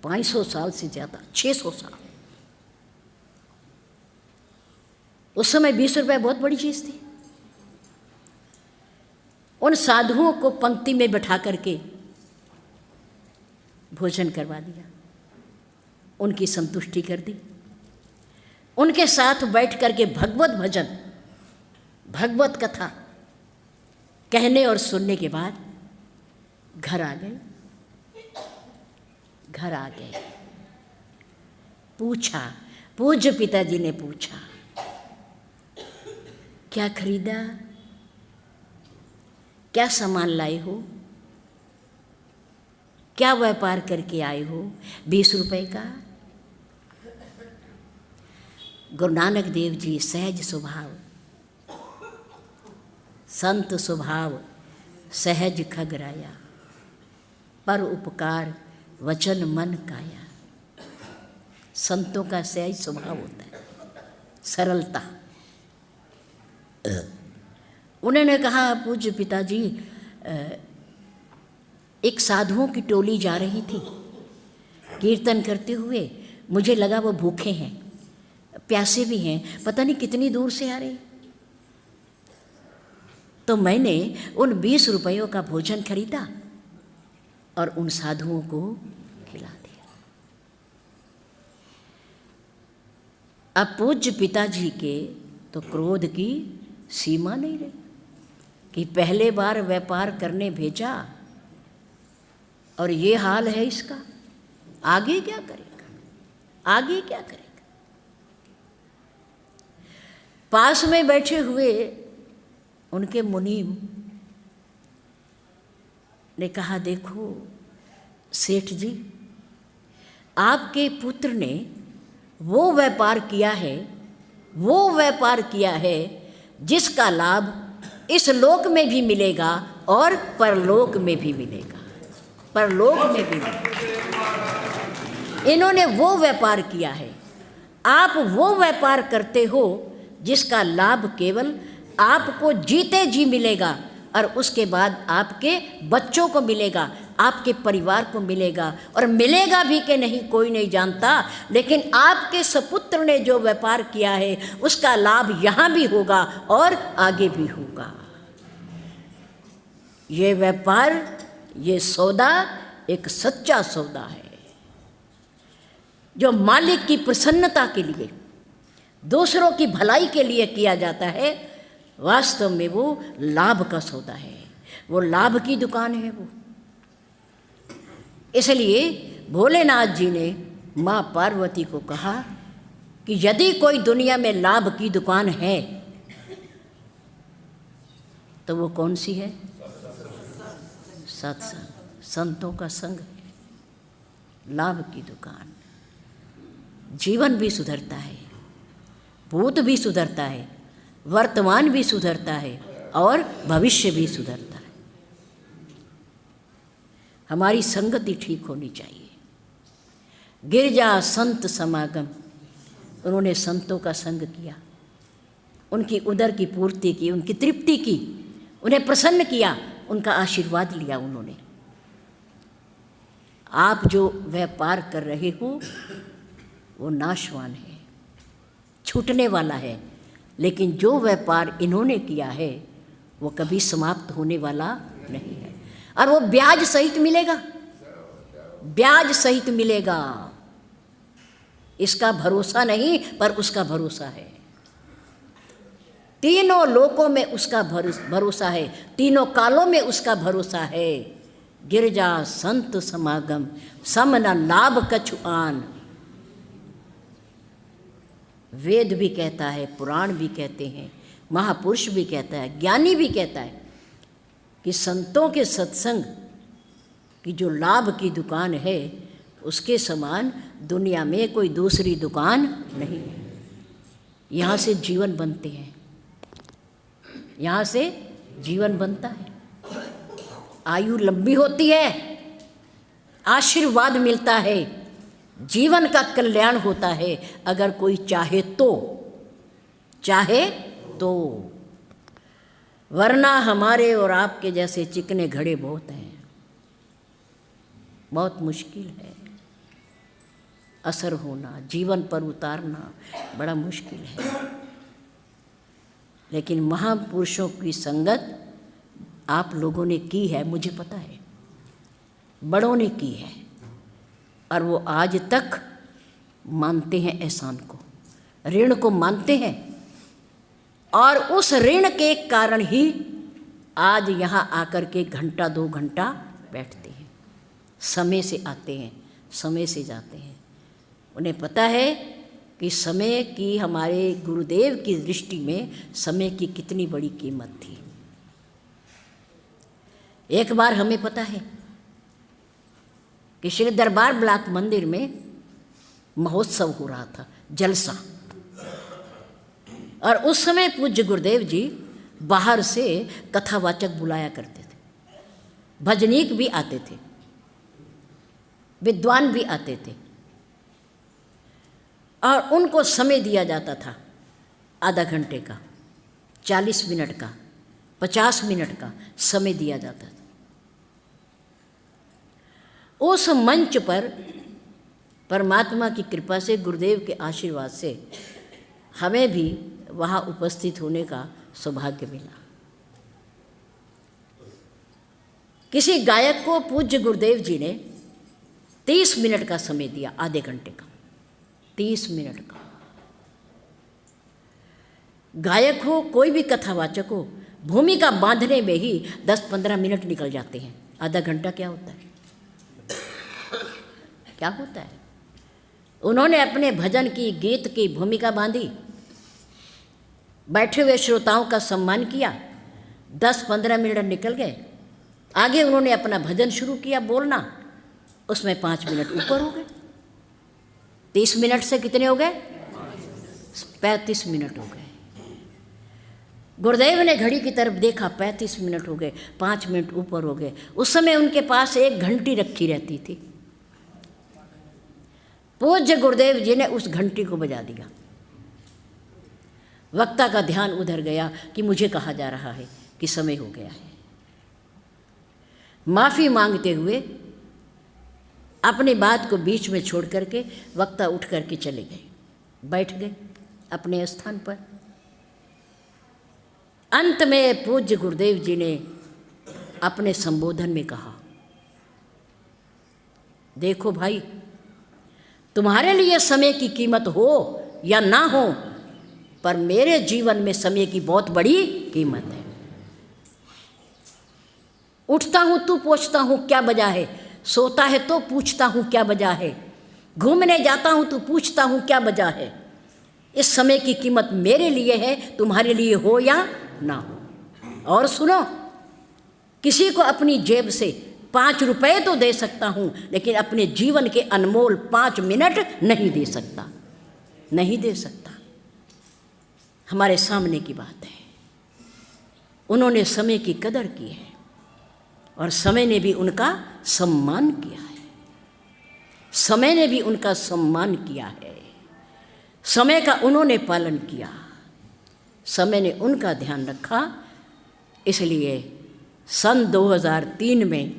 S1: 500 साल से ज़्यादा, 600 साल। उस समय 20 रुपये बहुत बड़ी चीज़ थी। उन साधुओं को पंक्ति में बैठा करके भोजन करवा दिया, उनकी संतुष्टि कर दी। उनके साथ बैठ करके भगवत भजन, भगवत कथा कहने और सुनने के बाद घर आ गए। घर आ गए, पूछा, पूज्य पिताजी ने पूछा, क्या खरीदा, क्या सामान लाए हो, क्या व्यापार करके आए हो 20 रुपए का? गुरु नानक देव जी सहज स्वभाव, संत स्वभाव, सहज खगराया, पर उपकार वचन मन काया। संतों का सहज स्वभाव होता है, सरलता। उन्होंने कहा, पूज्य पिताजी, एक साधुओं की टोली जा रही थी कीर्तन करते हुए, मुझे लगा वो भूखे हैं, प्यासे भी हैं, पता नहीं कितनी दूर से आ रहे, तो मैंने उन 20 रुपयों का भोजन खरीदा और उन साधुओं को खिला दिया। अब पूज्य पिताजी के तो क्रोध की सीमा नहीं रही कि पहले बार व्यापार करने भेजा और ये हाल है इसका, आगे क्या करेगा, आगे क्या करेगा? पास में बैठे हुए उनके मुनीम ने कहा, देखो सेठ जी, आपके पुत्र ने वो व्यापार किया है, वो व्यापार किया है जिसका लाभ इस लोक में भी मिलेगा और परलोक में भी मिलेगा, परलोक में भी मिलेगा। इन्होंने वो व्यापार किया है, आप वो व्यापार करते हो जिसका लाभ केवल आपको जीते जी मिलेगा और उसके बाद आपके बच्चों को मिलेगा, आपके परिवार को मिलेगा, और मिलेगा भी कि नहीं कोई नहीं जानता, लेकिन आपके सपुत्र ने जो व्यापार किया है उसका लाभ यहाँ भी होगा और आगे भी होगा। ये व्यापार, ये सौदा एक सच्चा सौदा है जो मालिक की प्रसन्नता के लिए, दूसरों की भलाई के लिए किया जाता है। वास्तव में वो लाभ का सौदा है, वो लाभ की दुकान है वो। इसलिए भोलेनाथ जी ने माँ पार्वती को कहा कि यदि कोई दुनिया में लाभ की दुकान है तो वो कौन सी है? सत्संग, संतों का संग है लाभ की दुकान। जीवन भी सुधरता है, भूत भी सुधरता है, वर्तमान भी सुधरता है और भविष्य भी सुधरता है। हमारी संगति ठीक होनी चाहिए। गिरजा संत समागम, उन्होंने संतों का संग किया, उनकी उदर की पूर्ति की, उनकी तृप्ति की, उन्हें प्रसन्न किया, उनका आशीर्वाद लिया उन्होंने। आप जो व्यापार कर रहे हो वो नाशवान है, छूटने वाला है, लेकिन जो व्यापार इन्होंने किया है वो कभी समाप्त होने वाला नहीं है, और वो ब्याज सहित मिलेगा, ब्याज सहित मिलेगा। इसका भरोसा नहीं पर उसका भरोसा है। तीनों लोकों में उसका भरोसा है, तीनों कालों में उसका भरोसा है। गिरजा संत समागम सम न लाभ कछु आन। वेद भी कहता है, पुराण भी कहते हैं, महापुरुष भी कहता है, ज्ञानी भी कहता है कि संतों के सत्संग की जो लाभ की दुकान है उसके समान दुनिया में कोई दूसरी दुकान नहीं है। यहाँ से जीवन बनते हैं, यहाँ से जीवन बनता है, आयु लंबी होती है, आशीर्वाद मिलता है, जीवन का कल्याण होता है, अगर कोई चाहे तो, चाहे तो। वरना हमारे और आपके जैसे चिकने घड़े बहुत हैं, बहुत मुश्किल है। असर होना, जीवन पर उतारना बड़ा मुश्किल है। लेकिन महापुरुषों की संगत आप लोगों ने की है, मुझे पता है, बड़ों ने की है, और वो आज तक मानते हैं एहसान को, ऋण को मानते हैं, और उस ऋण के कारण ही आज यहाँ आकर के घंटा 2 घंटा बैठते हैं। समय से आते हैं, समय से जाते हैं। उन्हें पता है कि समय की, हमारे गुरुदेव की दृष्टि में समय की कितनी बड़ी कीमत थी। एक बार हमें पता है कि श्री दरबार ब्लॉक मंदिर में महोत्सव हो रहा था, जलसा, और उस समय पूज्य गुरुदेव जी बाहर से कथावाचक बुलाया करते थे, भजनीक भी आते थे, विद्वान भी आते थे, और उनको समय दिया जाता था आधा घंटे का, 40 मिनट का, 50 मिनट का समय दिया जाता था। उस मंच पर परमात्मा की कृपा से, गुरुदेव के आशीर्वाद से हमें भी वहाँ उपस्थित होने का सौभाग्य मिला। किसी गायक को पूज्य गुरुदेव जी ने 30 मिनट का समय दिया, आधे घंटे का, 30 मिनट का। गायक हो, कोई भी कथावाचक हो, भूमिका बांधने में ही 10-15 मिनट निकल जाते हैं। आधा घंटा क्या होता है, क्या होता है? उन्होंने अपने भजन की, गीत की भूमिका बांधी, बैठे हुए श्रोताओं का सम्मान किया, 10-15 मिनट निकल गए। आगे उन्होंने अपना भजन शुरू किया बोलना, उसमें 5 मिनट ऊपर हो गए। 30 मिनट से कितने हो गए? 35 मिनट हो गए। गुरुदेव ने घड़ी की तरफ देखा, 35 मिनट हो गए, 5 मिनट ऊपर हो गए। उस समय उनके पास एक घंटी रखी रहती थी। पूज्य गुरुदेव जी ने उस घंटी को बजा दिया। वक्ता का ध्यान उधर गया कि मुझे कहा जा रहा है कि समय हो गया है। माफ़ी मांगते हुए अपनी बात को बीच में छोड़ करके वक्ता उठ करके चले गए, बैठ गए अपने स्थान पर। अंत में पूज्य गुरुदेव जी ने अपने संबोधन में कहा, देखो भाई, तुम्हारे लिए समय की कीमत हो या ना हो, पर मेरे जीवन में समय की बहुत बड़ी कीमत है। उठता हूँ तो पूछता हूँ क्या वजह है, सोता है तो पूछता हूँ क्या वजह है, घूमने जाता हूँ तो पूछता हूँ क्या वजह है। इस समय की कीमत मेरे लिए है, तुम्हारे लिए हो या ना हो। और सुनो, किसी को अपनी जेब से 5 रुपए तो दे सकता हूँ, लेकिन अपने जीवन के अनमोल 5 मिनट नहीं दे सकता, नहीं दे सकता। हमारे सामने की बात है। उन्होंने समय की कदर की है और समय ने भी उनका सम्मान किया है, समय ने भी उनका सम्मान किया है। समय का उन्होंने पालन किया। समय ने उनका ध्यान रखा, इसलिए सन 2003 में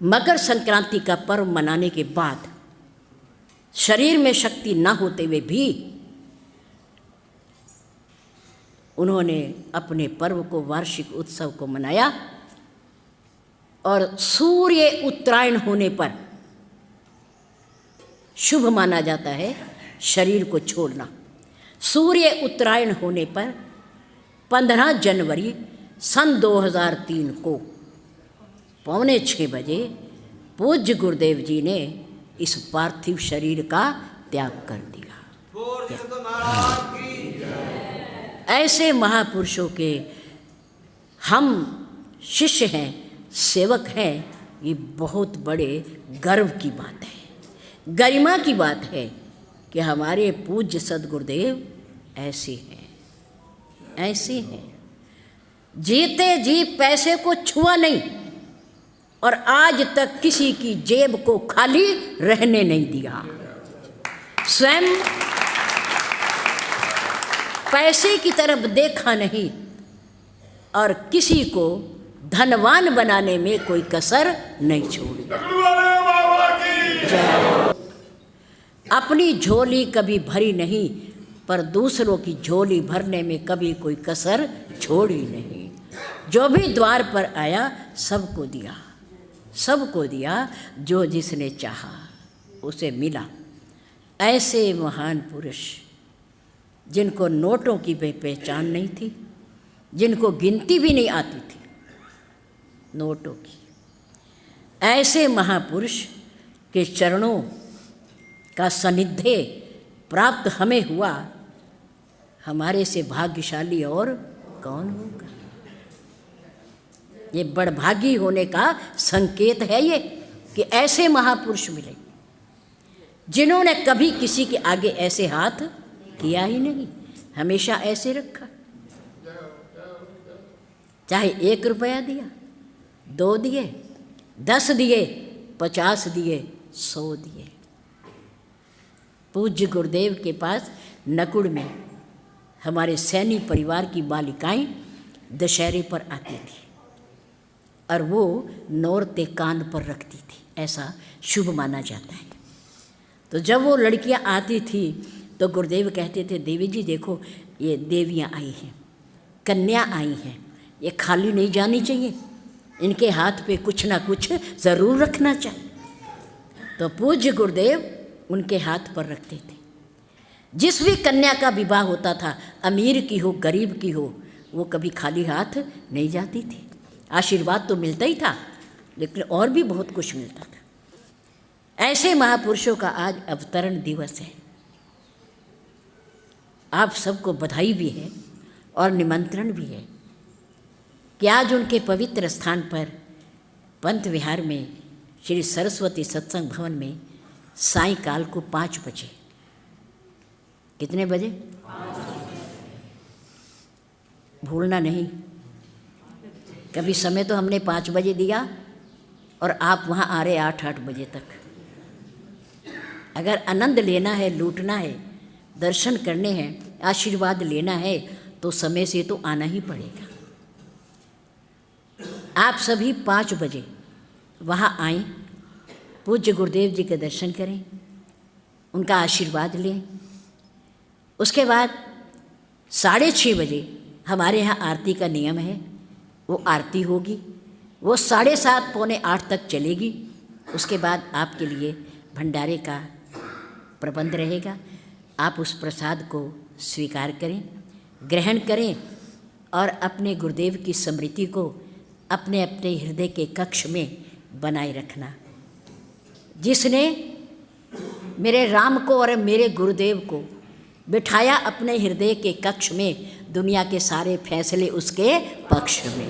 S1: मकर संक्रांति का पर्व मनाने के बाद शरीर में शक्ति न होते हुए भी उन्होंने अपने पर्व को, वार्षिक उत्सव को मनाया। और सूर्य उत्तरायण होने पर शुभ माना जाता है शरीर को छोड़ना। सूर्य उत्तरायण होने पर 15 जनवरी सन 2003 को 5:45 बजे पूज्य गुरुदेव जी ने इस पार्थिव शरीर का त्याग कर दिया। ऐसे महापुरुषों के हम शिष्य हैं, सेवक हैं, ये बहुत बड़े गर्व की बात है, गरिमा की बात है कि हमारे पूज्य सद्गुरुदेव ऐसे हैं, ऐसे हैं। जीते जी पैसे को छुआ नहीं और आज तक किसी की जेब को खाली रहने नहीं दिया। स्वयं पैसे की तरफ देखा नहीं और किसी को धनवान बनाने में कोई कसर नहीं छोड़ी। अपनी झोली कभी भरी नहीं, पर दूसरों की झोली भरने में कभी कोई कसर छोड़ी नहीं। जो भी द्वार पर आया सबको दिया, सबको दिया, जो जिसने चाहा उसे मिला। ऐसे महान पुरुष जिनको नोटों की पहचान नहीं थी, जिनको गिनती भी नहीं आती थी नोटों की, ऐसे महापुरुष के चरणों का सानिध्य प्राप्त हमें हुआ। हमारे से भाग्यशाली और कौन होगा? ये बड़भागी होने का संकेत है ये कि ऐसे महापुरुष मिले जिन्होंने कभी किसी के आगे ऐसे हाथ किया ही नहीं, हमेशा ऐसे रखा। चाहे 1 रुपया दिया, 2 दिए, 10 दिए, 50 दिए, 100 दिए। पूज्य गुरुदेव के पास नकुड़ में हमारे सैनी परिवार की बालिकाएं दशहरे पर आती थी और वो नौरते कान पर रखती थी, ऐसा शुभ माना जाता है। तो जब वो लड़कियां आती थी तो गुरुदेव कहते थे, देवी जी देखो ये देवियां आई हैं, कन्या आई हैं, ये खाली नहीं जानी चाहिए, इनके हाथ पे कुछ ना कुछ ज़रूर रखना चाहिए। तो पूज्य गुरुदेव उनके हाथ पर रखते थे। जिस भी कन्या का विवाह होता था, अमीर की हो गरीब की हो, वो कभी खाली हाथ नहीं जाती थी। आशीर्वाद तो मिलता ही था, लेकिन और भी बहुत कुछ मिलता था। ऐसे महापुरुषों का आज अवतरण दिवस है। आप सबको बधाई भी है और निमंत्रण भी है कि आज उनके पवित्र स्थान पर पंत विहार में श्री सरस्वती सत्संग भवन में सायंकाल को 5 बजे, कितने बजे? भूलना नहीं, कभी समय तो हमने 5 बजे दिया और आप वहाँ आ रहे 8 बजे तक। अगर आनंद लेना है, लूटना है, दर्शन करने हैं, आशीर्वाद लेना है तो समय से तो आना ही पड़ेगा। आप सभी 5 बजे वहाँ आएं, पूज्य गुरुदेव जी के दर्शन करें, उनका आशीर्वाद लें। उसके बाद 6:30 बजे हमारे यहाँ आरती का नियम है, वो आरती होगी, वो 7:30 पौने 8 तक चलेगी। उसके बाद आपके लिए भंडारे का प्रबंध रहेगा। आप उस प्रसाद को स्वीकार करें, ग्रहण करें और अपने गुरुदेव की स्मृति को अपने अपने हृदय के कक्ष में बनाए रखना। जिसने मेरे राम को और मेरे गुरुदेव को बिठाया अपने हृदय के कक्ष में, दुनिया के सारे फैसले उसके पक्ष में।